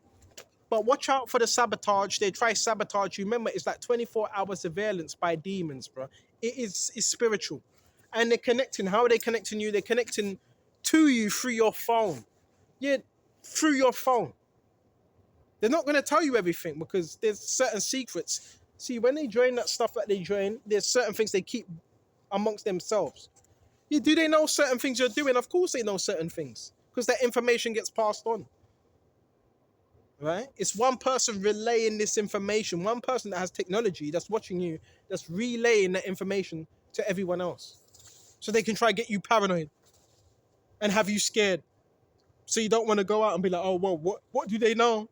But watch out for the sabotage. They try sabotage you. Remember, it's like 24-hour surveillance by demons, bro. It's spiritual. And they're connecting. How are they connecting you? They're connecting to you through your phone. Yeah, through your phone. They're not going to tell you everything because there's certain secrets. See, when they join that stuff that they join, there's certain things they keep amongst themselves. Yeah, do they know certain things you're doing? Of course they know certain things because that information gets passed on. Right? It's one person relaying this information, one person that has technology that's watching you, that's relaying that information to everyone else. So they can try to get you paranoid and have you scared. So you don't want to go out and be like, oh, well, what do they know?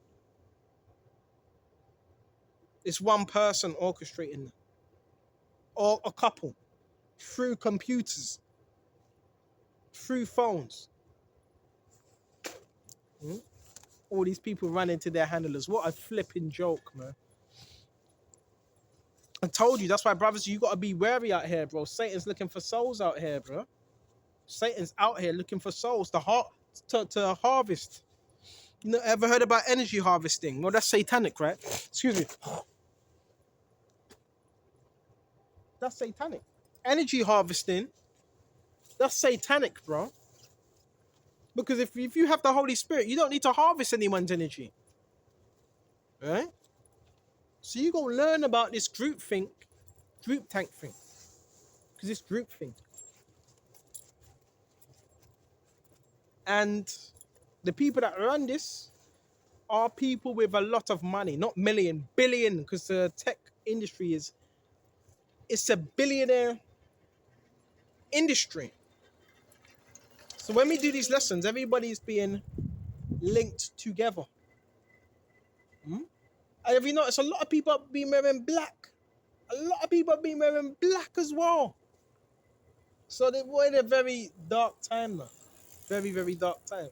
It's one person orchestrating that. Or a couple. Through computers. Through phones. All these people run into their handlers. What a flipping joke, man. I told you, that's why, brothers, you got to be wary out here, bro. Satan's looking for souls out here, bro. Satan's out here looking for souls to harvest. You know, ever heard about energy harvesting? Well, that's satanic, right? Excuse me. That's satanic. Energy harvesting, that's satanic, bro. Because if you have the Holy Spirit, you don't need to harvest anyone's energy. Right? So you go learn about this group tank thing. Because it's group thing. And the people that run this are people with a lot of money, not million, billion, because the tech industry it's a billionaire industry. So when we do these lessons, everybody's being linked together. And have you noticed a lot of people have been wearing black? A lot of people have been wearing black as well. So we're in a very dark time now. Very, very dark time.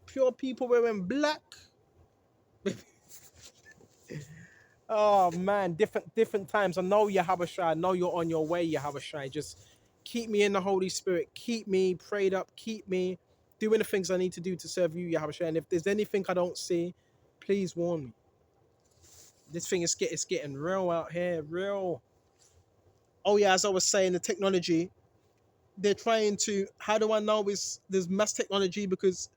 Pure people wearing black. Oh man, different times. I know Yahawashi. I know you're on your way, Yahawashi. Just keep me in the Holy Spirit. Keep me prayed up. Keep me doing the things I need to do to serve you, Yahawashi. And if there's anything I don't see, please warn me. This thing is getting real out here, real. Oh yeah, as I was saying, the technology. They're trying to. How do I know there's mass technology? Because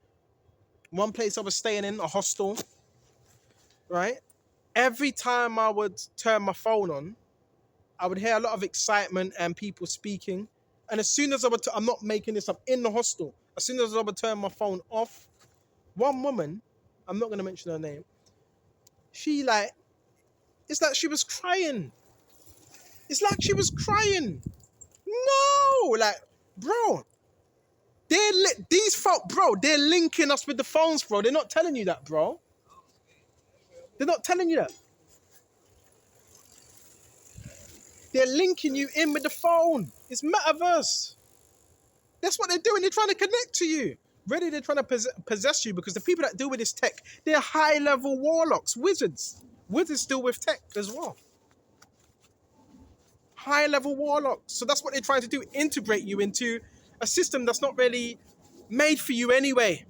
one place I was staying in, a hostel, right? Every time I would turn my phone on, I would hear a lot of excitement and people speaking. And as soon as I'm not making this up, in the hostel, as soon as I would turn my phone off, one woman, I'm not going to mention her name, it's like she was crying. It's like she was crying. No, like, bro, they're linking us with the phones, bro. They're not telling you that, bro. They're not telling you that. They're linking you in with the phone. It's metaverse. That's what they're doing. They're trying to connect to you. Really, they're trying to possess you because the people that deal with this tech, they're high-level warlocks, wizards. Wizards deal with tech as well. high-level warlocks. So that's what they're trying to do, integrate you into a system that's not really made for you anyway.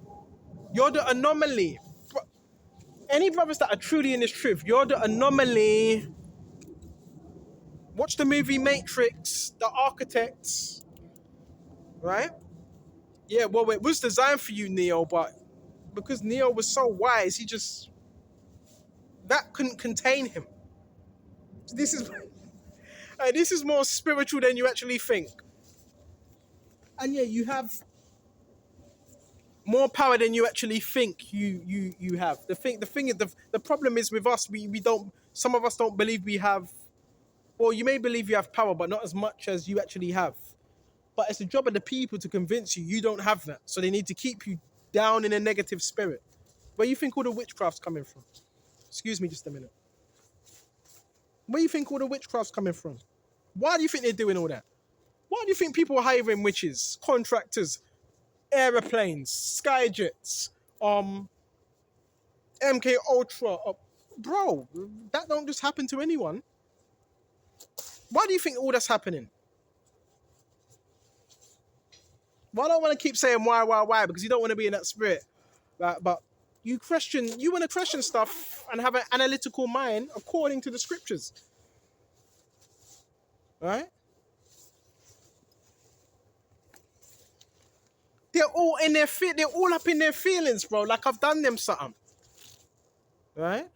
You're the anomaly. Any brothers that are truly in this truth, you're the anomaly. Watch the movie Matrix, The Architects, right? Yeah, well, it was designed for you, Neo, but because Neo was so wise, that couldn't contain him. This is this is more spiritual than you actually think. And yeah, you have more power than you actually think you have. The problem is with us, we don't, some of us don't believe we have, well, you may believe you have power, but not as much as you actually have. But it's the job of the people to convince you don't have that. So they need to keep you down in a negative spirit. Where you think all the witchcraft's coming from? Excuse me just a minute. Where you think all the witchcraft's coming from? Why do you think they're doing all that? Why do you think people are hiring witches, contractors, aeroplanes, skyjets, MK Ultra? Bro, that don't just happen to anyone. Why do you think all that's happening? Well, I don't want to keep saying why, because you don't want to be in that spirit. Right? But you want to question stuff and have an analytical mind according to the scriptures. Right? They're all up in their feelings, bro. Like I've done them something. Right?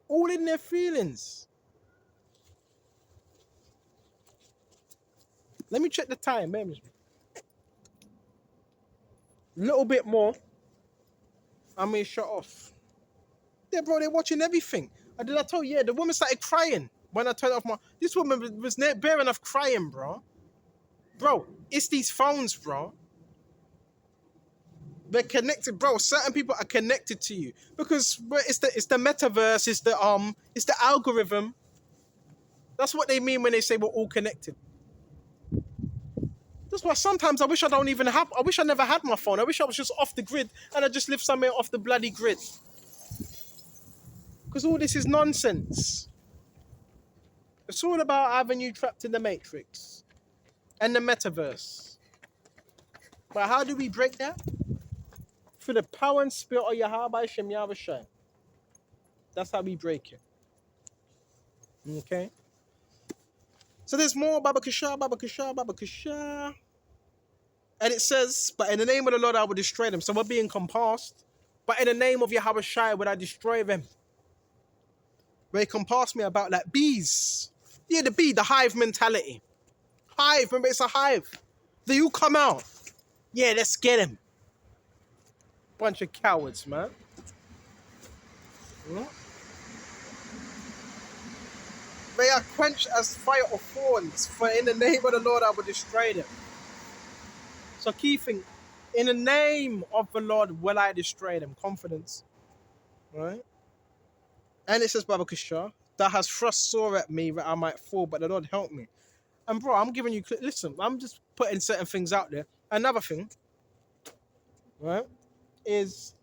All in their feelings. Let me check the time, man. A little bit more. I may shut off. Yeah, bro, they're watching everything. Did I tell you? Yeah, the woman started crying when I turned off my... This woman was bare enough crying, bro. Bro, it's these phones, bro. They're connected, bro. Certain people are connected to you because it's the metaverse, it's the algorithm. That's what they mean when they say we're all connected. That's why sometimes I wish I never had my phone. I wish I was just off the grid and I just lived somewhere off the bloody grid. Because all this is nonsense. It's all about having you trapped in the matrix and the metaverse. But how do we break that? Through the power and spirit of Yahawashi. That's how we break it. Okay? So there's more Baba Kasha. And it says, but in the name of the Lord I will destroy them. So we're being compassed. But in the name of Yahawashi would I destroy them. They compass me about like bees. Yeah, the bee, the hive mentality. Hive, remember it's a hive. They all come out. Yeah, let's get him. Bunch of cowards, man. Yeah. They are quenched as fire of thorns, for in the name of the Lord I will destroy them. So key thing, in the name of the Lord will I destroy them. Confidence. Right? And it says, Baba Kisha, that has thrust sore at me that I might fall, but the Lord help me. And bro, I'm giving you, listen, I'm just putting certain things out there. Another thing, right, is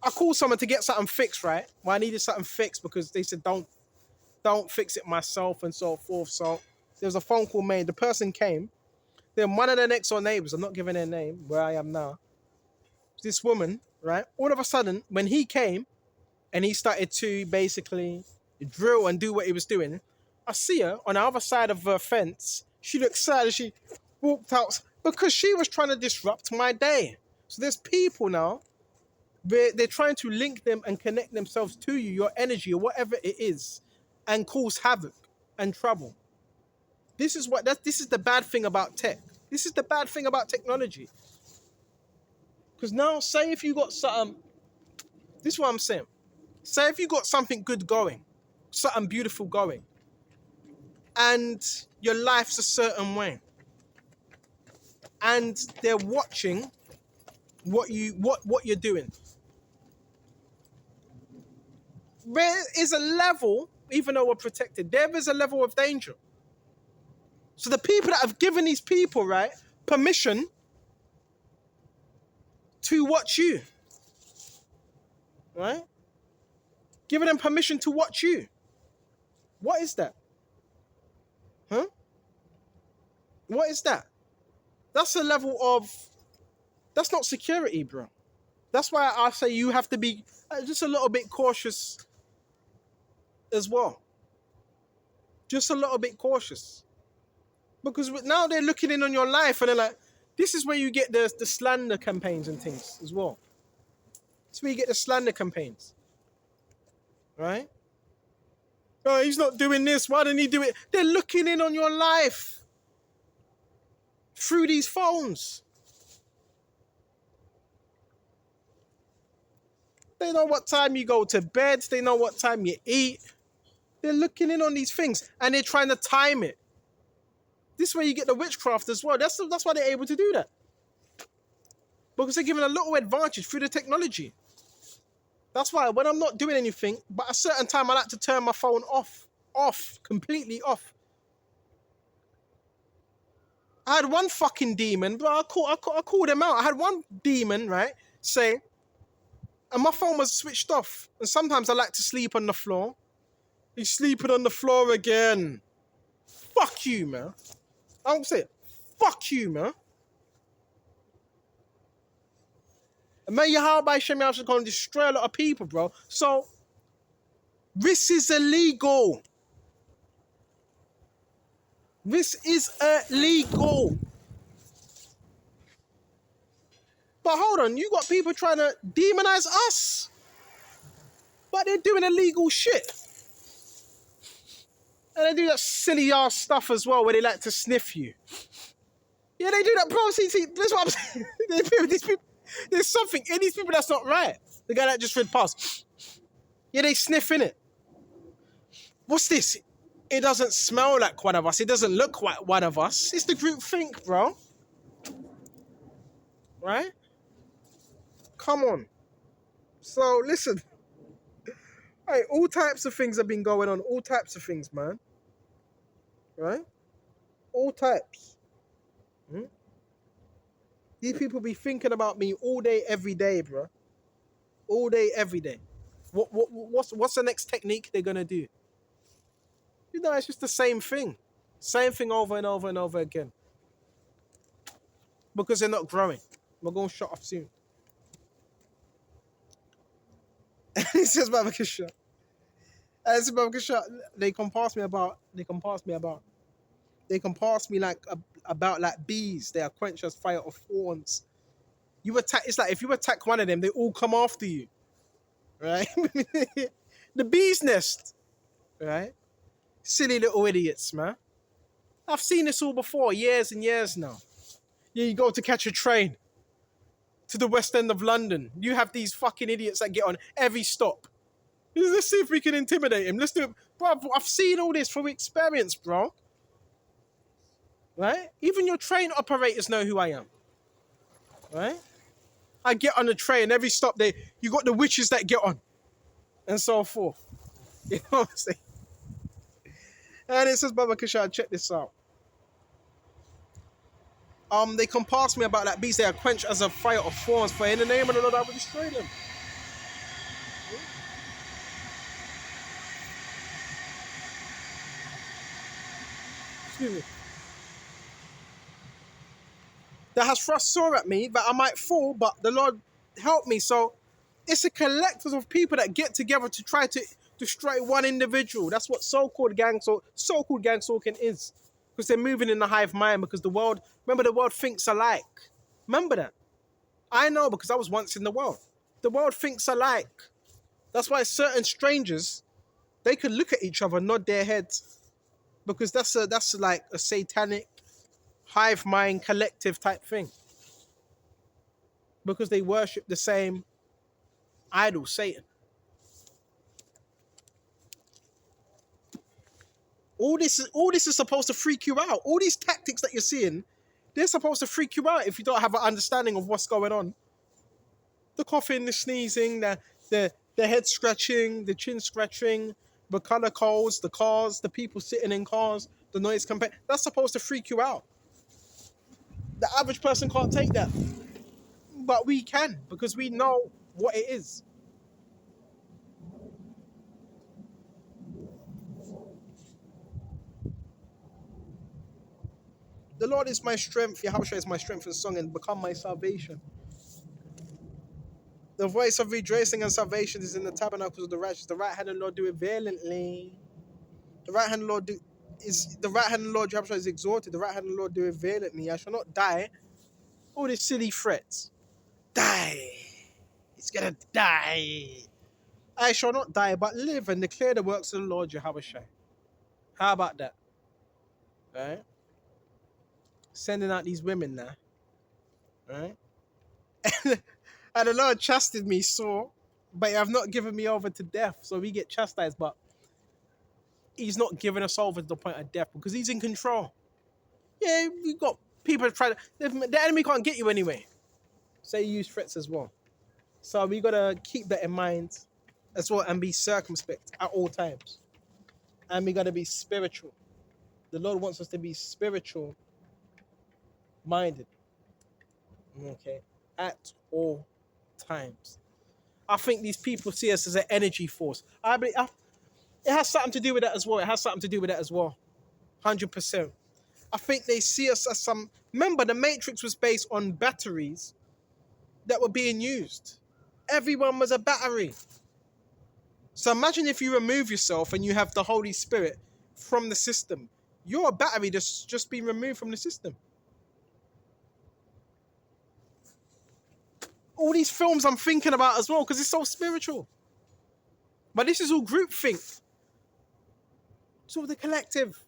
I called someone to get something fixed, right? Well, I needed something fixed because they said, don't fix it myself and so forth. So there was a phone call made. The person came. Then one of the next door neighbors, I'm not giving their name, where I am now, this woman, right? All of a sudden, when he came and he started to basically drill and do what he was doing, I see her on the other side of the fence. She looked sad as she walked out because she was trying to disrupt my day. So there's people now, they're trying to link them and connect themselves to you, your energy or whatever it is, and cause havoc and trouble. This is the bad thing about tech. This is the bad thing about technology. Because now, say if you got something, this is what I'm saying. Say if you got something good going, something beautiful going, and your life's a certain way, and they're watching what you're doing. There is a level, even though we're protected, there is a level of danger. So the people that have given these people, right, permission to watch you, right? Giving them permission to watch you. What is that? Huh? What is that? That's a level of, that's not security, bro. That's why I say you have to be just a little bit cautious as well. Just a little bit cautious. Because now they're looking in on your life and they're like, this is where you get the slander campaigns and things as well. That's where you get the slander campaigns. Right? Oh, he's not doing this. Why didn't he do it? They're looking in on your life through these phones. They know what time you go to bed. They know what time you eat. They're looking in on these things and they're trying to time it. This is where you get the witchcraft as well. That's why they're able to do that. Because they're given a little advantage through the technology. That's why when I'm not doing anything, but at a certain time I like to turn my phone off, completely off. I had one fucking demon, but I called him out. I had one demon, right, say, and my phone was switched off. And sometimes I like to sleep on the floor. He's sleeping on the floor again. Fuck you, man. I don't say it. Fuck you, man. And man, Yahawashi is going to destroy a lot of people, bro. So, this is illegal. This is illegal. But hold on, you got people trying to demonize us. But they're doing illegal shit. And they do that silly ass stuff as well where they like to sniff you. Yeah, they do that, bro. See, that's what I'm saying. These people, there's something in these people that's not right. The guy that just read past. Yeah, they sniff in it. What's this? It doesn't smell like one of us. It doesn't look like one of us. It's the group think, bro. Right? Come on. So, listen. Hey, all types of things have been going on. All types of things, man. Right? All types. These people be thinking about me all day, every day, bro. All day, every day. What's the next technique they're gonna do? You know, it's just the same thing. Same thing over and over and over again. Because they're not growing. We're going to shut off soon. He says, Babakisha. Says, Babakisha, they can pass me about like bees. They are quenched as fire of thorns. You attack, it's like if you attack one of them, they all come after you. Right? The bee's nest. Right? Silly little idiots, man. I've seen this all before, years and years now. Yeah, you go to catch a train to the West End of London. You have these fucking idiots that get on every stop. Let's see if we can intimidate him. Let's do it. Bro, I've seen all this from experience, bro. Right? Even your train operators know who I am. Right? I get on the train, every stop you got the witches that get on. And so forth. You know what I'm saying? And it says, Baba Kisha, check this out. They can pass me about like beasts, they are quenched as a fire of thorns, for in the name of the Lord I will destroy them. Excuse me. That has thrust sore at me, that I might fall, but the Lord help me. So it's a collective of people that get together to try to destroy one individual. That's what so-called gang stalking is. Because they're moving in the hive mind, because the world thinks alike. Remember that. I know, because I was once in the world. The world thinks alike. That's why certain strangers, they could look at each other, nod their heads, because that's like a satanic hive mind collective type thing. Because they worship the same idol, Satan. All this is supposed to freak you out. All these tactics that you're seeing, they're supposed to freak you out if you don't have an understanding of what's going on. The coughing, the sneezing, the head scratching, the chin scratching, the color codes, the cars, the people sitting in cars, the noise campaign. That's supposed to freak you out. The average person can't take that. But we can, because we know what it is. The Lord is my strength. Yahawashi is my strength and song and become my salvation. The voice of rejoicing and salvation is in the tabernacles of the righteous. The right hand of the Lord do it valiantly. The right hand of the Lord the right hand of the Lord Yahawashi is exalted. The right hand of the Lord do it valiantly. I shall not die. All these silly threats. Die. It's gonna die. I shall not die, but live and declare the works of the Lord Yahawashi. How about that? Right? Sending out these women now. Right? And the Lord chastened me sore, but you have not given me over to death. So we get chastised, but he's not giving us over to the point of death because he's in control. Yeah, we got people trying to. The enemy can't get you anyway. So you use threats as well. So we gotta keep that in mind as well and be circumspect at all times. And we gotta be spiritual. The Lord wants us to be spiritual minded. Okay. At all times. I think these people see us as an energy force. It has something to do with that as well. 100%. I think they see us as some. Remember, the Matrix was based on batteries that were being used. Everyone was a battery. So imagine if you remove yourself and you have the Holy Spirit from the system. You're a battery that's just been removed from the system. All these films I'm thinking about as well because it's so spiritual. But this is all groupthink. It's all the collective.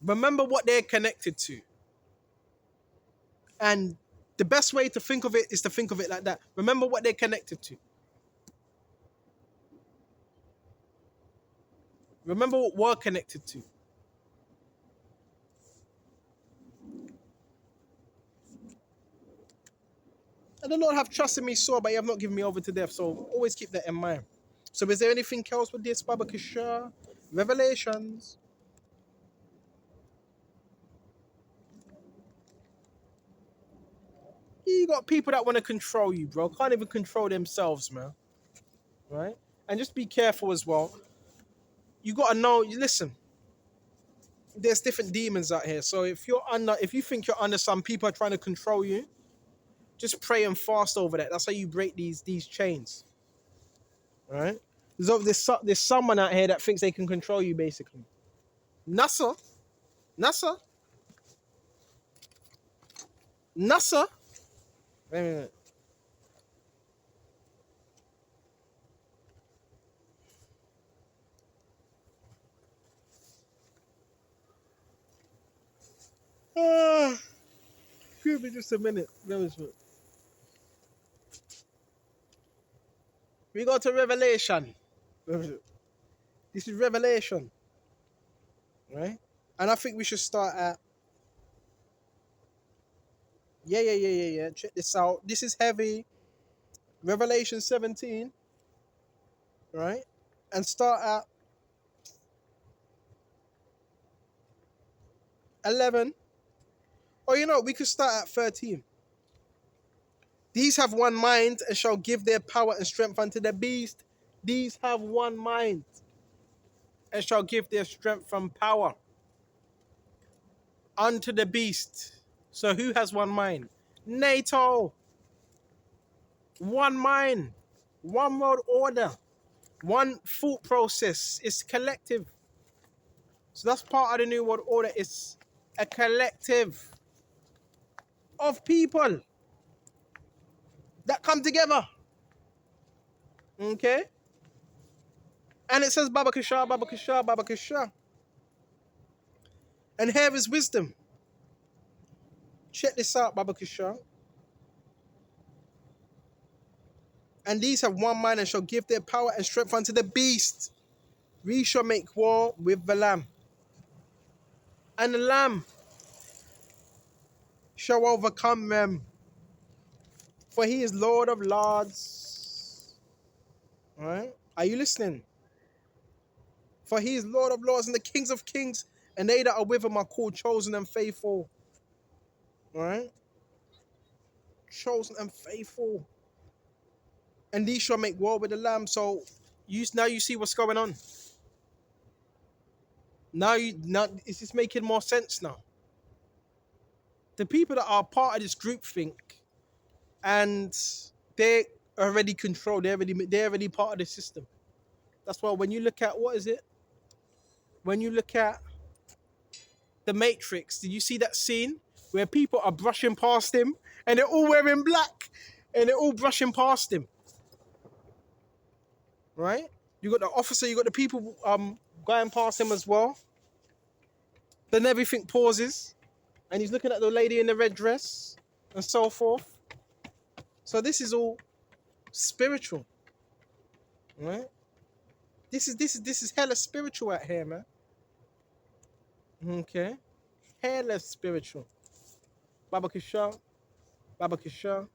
Remember what they're connected to. And the best way to think of it is to think of it like that. Remember what they're connected to. Remember what we're connected to. And the Lord have trusted me sore, but you have not given me over to death. So always keep that in mind. So is there anything else with this, Baba Kisha? Revelations. You got people that want to control you, bro. Can't even control themselves, man. Right? And just be careful as well. You got to know, listen, there's different demons out here. So if you think you're under some people are trying to control you, just pray and fast over that. That's how you break these chains. Right? There's someone out here that thinks they can control you, basically. NASA. Wait a minute. Give me just a minute. We go to Revelation. This is Revelation. Right? And I think we should start at. Yeah. Check this out. This is heavy. Revelation 17. Right? And start at 11. Or we could start at 13. These have one mind and shall give their power and strength unto the beast. These have one mind and shall give their strength and power unto the beast. So who has one mind? NATO. One mind. One world order. One thought process. It's collective. So that's part of the new world order. It's a collective of people that come together. Okay? And it says Baba Kasha, Baba Kasha, Baba Kasha. And here is wisdom. Check this out, Baba Kasha. And these have one mind and shall give their power and strength unto the beast. We shall make war with the lamb. And the lamb shall overcome them. For he is Lord of Lords. Alright? Are you listening? For he is Lord of Lords and the Kings of Kings. And they that are with him are called chosen and faithful. Alright? Chosen and faithful. And these shall make war with the lamb. So now you see what's going on. Now it's just making more sense now. The people that are part of this groupthink and they're already controlled, they're already part of the system. That's why when you look at what is it? When you look at the Matrix, did you see that scene where people are brushing past him and they're all wearing black and they're all brushing past him? Right? You got the officer, you got the people going past him as well. Then everything pauses and he's looking at the lady in the red dress and so forth. So this is all spiritual. Right? This is hella spiritual out here, man. Okay? Hella spiritual. Baba Kisha, Baba Kisha,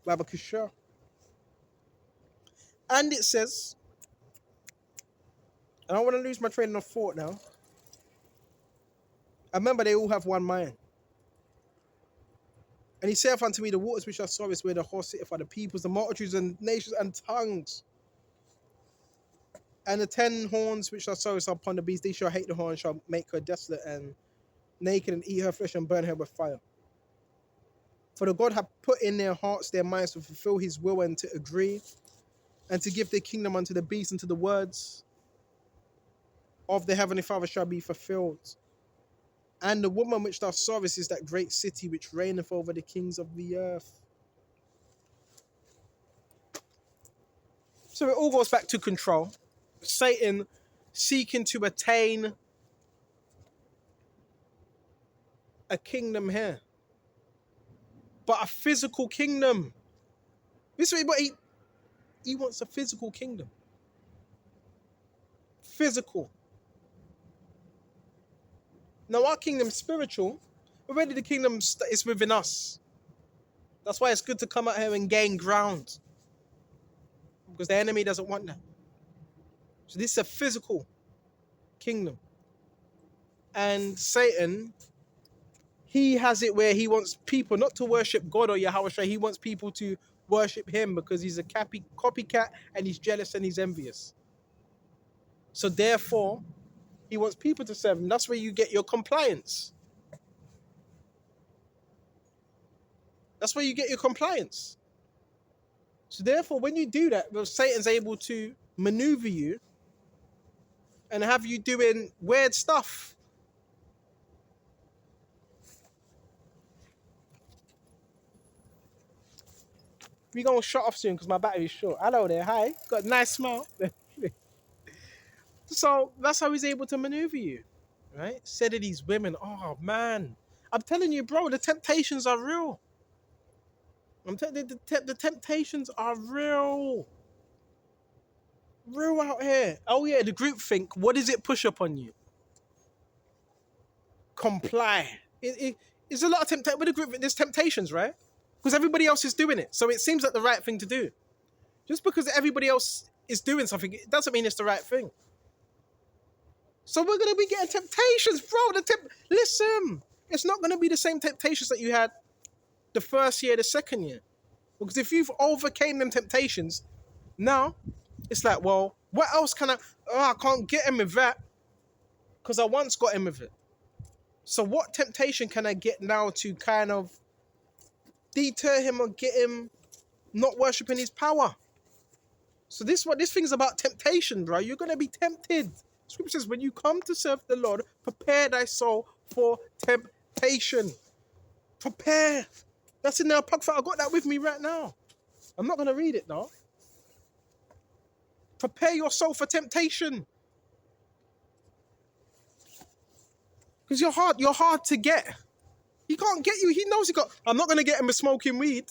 Baba Kisha. And it says, I don't want to lose my train of thought now. I remember they all have one mind. And he saith unto me, the waters which I saw is where the horse sitteth are the peoples, the multitudes and nations and tongues. And the 10 horns which I saw is upon the beast, they shall hate the horn, shall make her desolate and naked, and eat her flesh and burn her with fire. For the God hath put in their hearts their minds to fulfill his will and to agree, and to give their kingdom unto the beast, and to the words of the heavenly Father shall be fulfilled. And the woman which thou sawest is that great city which reigneth over the kings of the earth. So it all goes back to control. Satan seeking to attain a kingdom here. But a physical kingdom. This is what he wants, a physical kingdom. Physical. Now our kingdom is spiritual. Already the kingdom is within us. That's why it's good to come out here and gain ground. Because the enemy doesn't want that. So this is a physical kingdom. And Satan, he has it where he wants people not to worship God or Yahawashi. He wants people to worship him because he's a copycat and he's jealous and he's envious. So therefore, he wants people to serve him. That's where you get your compliance. That's where you get your compliance. So therefore, when you do that, well, Satan's able to maneuver you and have you doing weird stuff. We're going to shut off soon because my battery's short. Hello there, hi. Got a nice smile. So that's how he's able to maneuver you, right? Said to these women, oh man, I'm telling you, bro, the temptations are real. The temptations are real. Real out here. Oh yeah, the groupthink, what does it push upon you? Comply. It's a lot of temptation. With the group, there's temptations, right? Because everybody else is doing it. So it seems like the right thing to do. Just because everybody else is doing something, it doesn't mean it's the right thing. So we're going to be getting temptations, bro. Listen, it's not going to be the same temptations that you had the first year, the second year. Because if you've overcame them temptations, now it's like, well, what else can I can't get him with that because I once got him with it. So what temptation can I get now to kind of deter him or get him not worshiping his power? So this thing's about temptation, bro. You're going to be tempted. Scripture says, when you come to serve the Lord, prepare thy soul for temptation. Prepare. That's in the Apocrypha. I got that with me right now. I'm not going to read it now. Prepare your soul for temptation. Because you're hard to get. He can't get you. He knows he got. I'm not going to get him with smoking weed.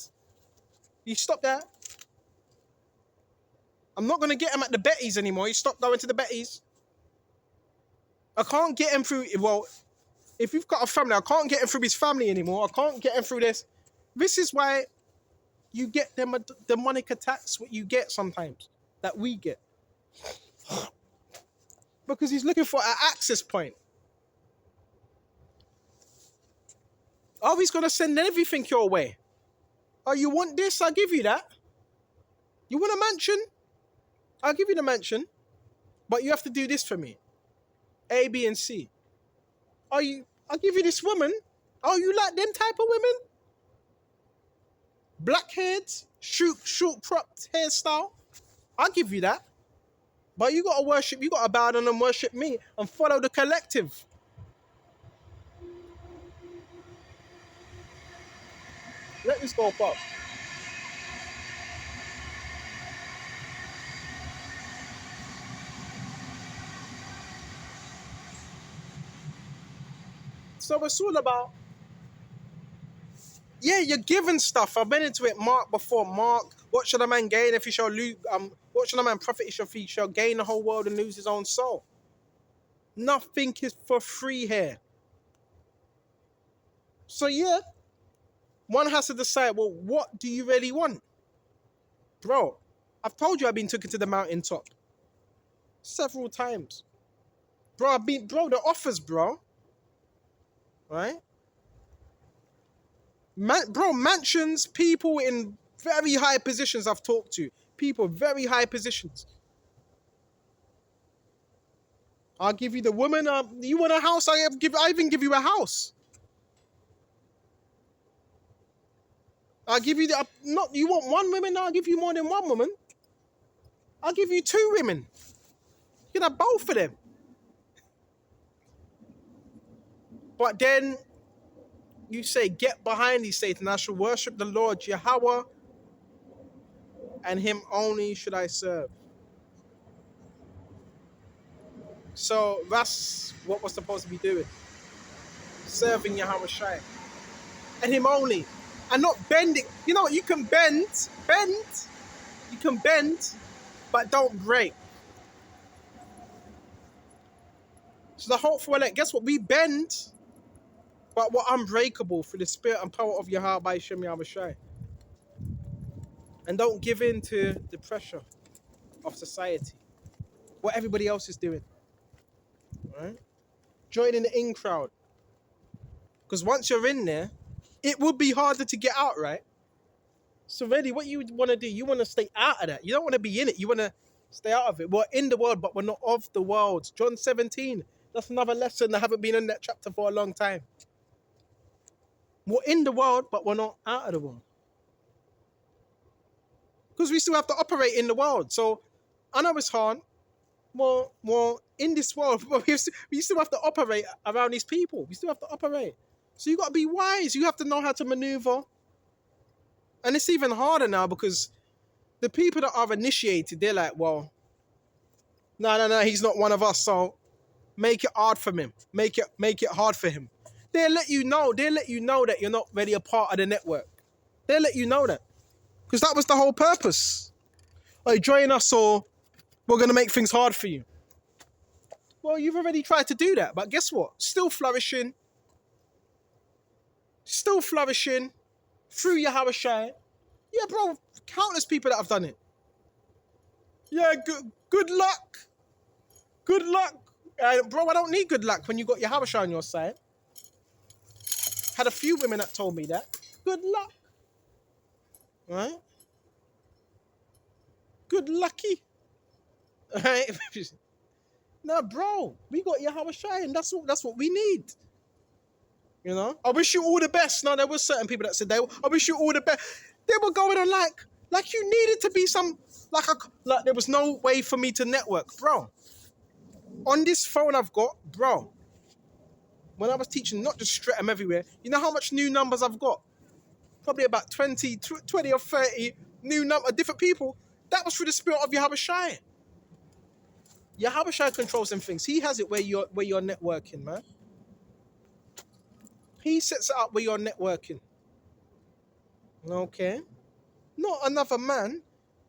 You stop that. I'm not going to get him at the Betties anymore. You stop going to the Betties. I can't get him through, well, if you've got a family, I can't get him through his family anymore. I can't get him through this. This is why you get them demonic attacks, what you get sometimes, that we get. Because he's looking for an access point. Oh, he's going to send everything your way. Oh, you want this? I'll give you that. You want a mansion? I'll give you the mansion. But you have to do this for me. A, B, and C. I'll give you this woman. Oh, you like them type of women? Black haired, short cropped hairstyle. I'll give you that. But you gotta worship, you gotta bow down and worship me and follow the collective. Let this go up. So it's all about, yeah, you're given stuff. I've been into it, Mark, before. Mark, what should a man gain if he shall lose? What should a man profit if he shall gain the whole world and lose his own soul? Nothing is for free here. So yeah, one has to decide, well, what do you really want? Bro, I've told you I've been taken to the mountaintop several times. Bro, the offers, bro. Right? Mansions, people in very high positions I've talked to. People, very high positions. I'll give you the woman. You want a house? I even give you a house. I'll give you the not. You want one woman? I'll give you more than one woman. I'll give you two women. You can have both of them. But then you say, "Get behind thee, Satan! I shall worship the Lord Yahweh, and Him only should I serve." So that's what we're supposed to be doing: serving Yahawashi and Him only, and not bending. You know, you can bend. You can bend, but don't break. So the hopeful elect, guess what? We bend, but we're unbreakable through the spirit and power of Yahweh Shem Yahawashi. And don't give in to the pressure of society, what everybody else is doing. Right? Join in the in crowd. Because once you're in there, it would be harder to get out, right? So really, what you want to do, you want to stay out of that. You don't want to be in it. You want to stay out of it. We're in the world, but we're not of the world. John 17. That's another lesson. I haven't been in that chapter for a long time. We're in the world, but we're not out of the world. Because we still have to operate in the world. So I know it's hard. Well, in this world, we still have to operate around these people. We still have to operate. So you got to be wise. You have to know how to maneuver. And it's even harder now because the people that are initiated, they're like, well, no, he's not one of us. So make it hard for him. Make it hard for him. They'll let you know that you're not really a part of the network. They'll let you know that. Because that was the whole purpose. Like, join us or we're going to make things hard for you. Well, you've already tried to do that. But guess what? Still flourishing through Yahawashi. Yeah, bro, countless people that have done it. Yeah, good luck. Good luck. Bro, I don't need good luck when you got Yahawashi on your side. Had a few women that told me that. Good luck. Right? Good lucky. Right? No, bro, we got Yahawashi and that's what we need. You know? I wish you all the best. No, there were certain people that said I wish you all the best. They were going on like you needed to be like there was no way for me to network, bro. On this phone I've got, bro, when I was teaching, not just straight them everywhere, you know how much new numbers I've got? Probably about 20 or 30 different people. That was through the spirit of Yahawashi. Yahawashi controls them things. He has it where you're networking, man. He sets it up where you're networking. Okay? Not another man.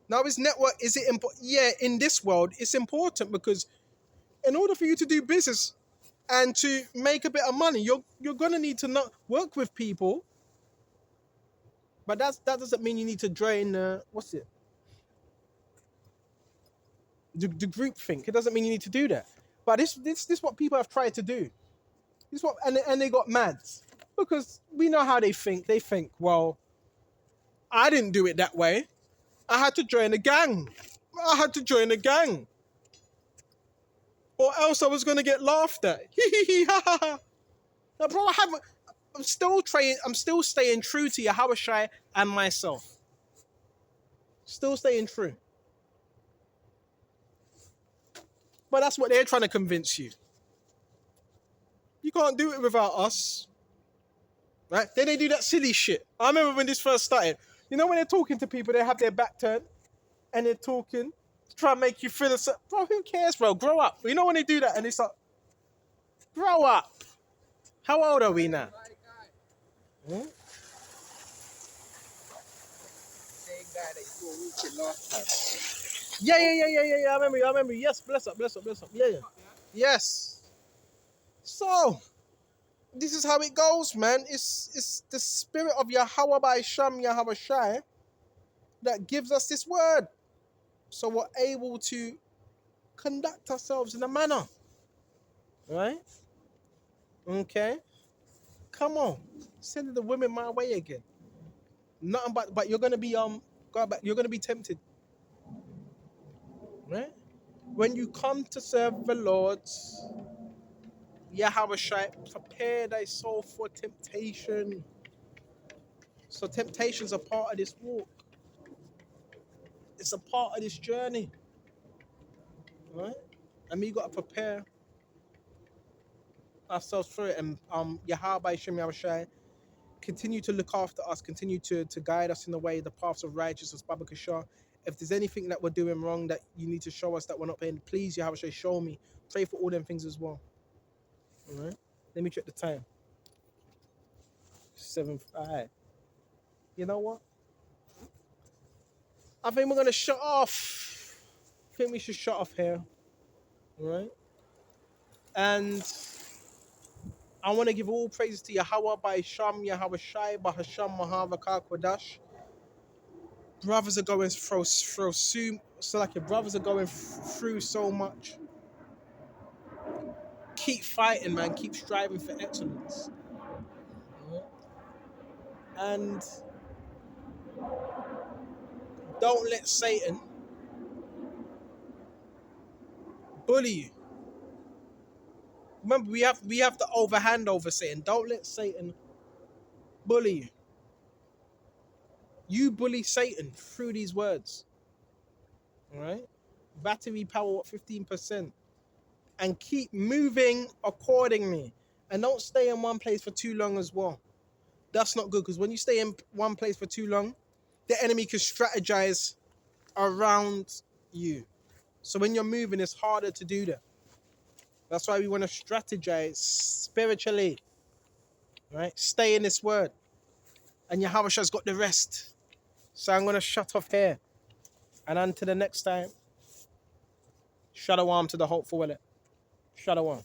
Now, is it important? Yeah, in this world, it's important because in order for you to do business and to make a bit of money, you're going to need to not work with people. But that doesn't mean you need to drain, what's it? The groupthink. It doesn't mean you need to do that. But this is what people have tried to do. And they got mad. Because we know how they think. They think, well, I didn't do it that way. I had to join a gang. or else I was gonna get laughed at. Now, bro, I'm still trying. I'm still staying true to Yahawashi and myself. Still staying true. But that's what they're trying to convince you. You can't do it without us. Right? Then they do that silly shit. I remember when this first started. You know when they're talking to people, they have their back turned and they're talking to try and make you feel a bro, who cares, bro? Grow up. You know when they do that and it's like, grow up. How old are we now? Hmm? Same guy that you were reaching last time. Yeah. I remember. Yes, bless up. Yeah. Yes. So, this is how it goes, man. It's the spirit of Yahweh by Sham Yahawashi that gives us this word. So we're able to conduct ourselves in a manner. Right? Okay. Come on. Send the women my way again. Nothing but you're gonna be go back, you're gonna be tempted. Right? When you come to serve the Lord, Yahawashi, prepare thy soul for temptation. So temptation's a part of this walk. It's a part of this journey. Right? And we gotta prepare ourselves for it. And Yahweh Shem Yahawashi, continue to look after us, continue to guide us in the way, the paths of righteousness, Baba Kashar. If there's anything that we're doing wrong that you need to show us that we're not paying, please, Yahawashi, show me. Pray for all them things as well. All right? Let me check the time. 7:05. You know what? I think we're going to shut off. I think we should shut off here. All right? And I want to give all praises to Yahweh by Sham Yahawashi, by Hasham Mahavaka Kodash. Brothers are going through so like your brothers are going through so much. Keep fighting, man. Keep striving for excellence. And don't let Satan bully you. Remember, we have the overhand over Satan. Don't let Satan bully you. You bully Satan through these words. All right? Battery power at 15%. And keep moving accordingly. And don't stay in one place for too long as well. That's not good, because when you stay in one place for too long, the enemy can strategize around you. So when you're moving, it's harder to do that. That's why we want to strategize spiritually. Right? Stay in this word. And Yahawashi got the rest. So I'm going to shut off here. And until the next time, Shalom to the hopeful. Shalom.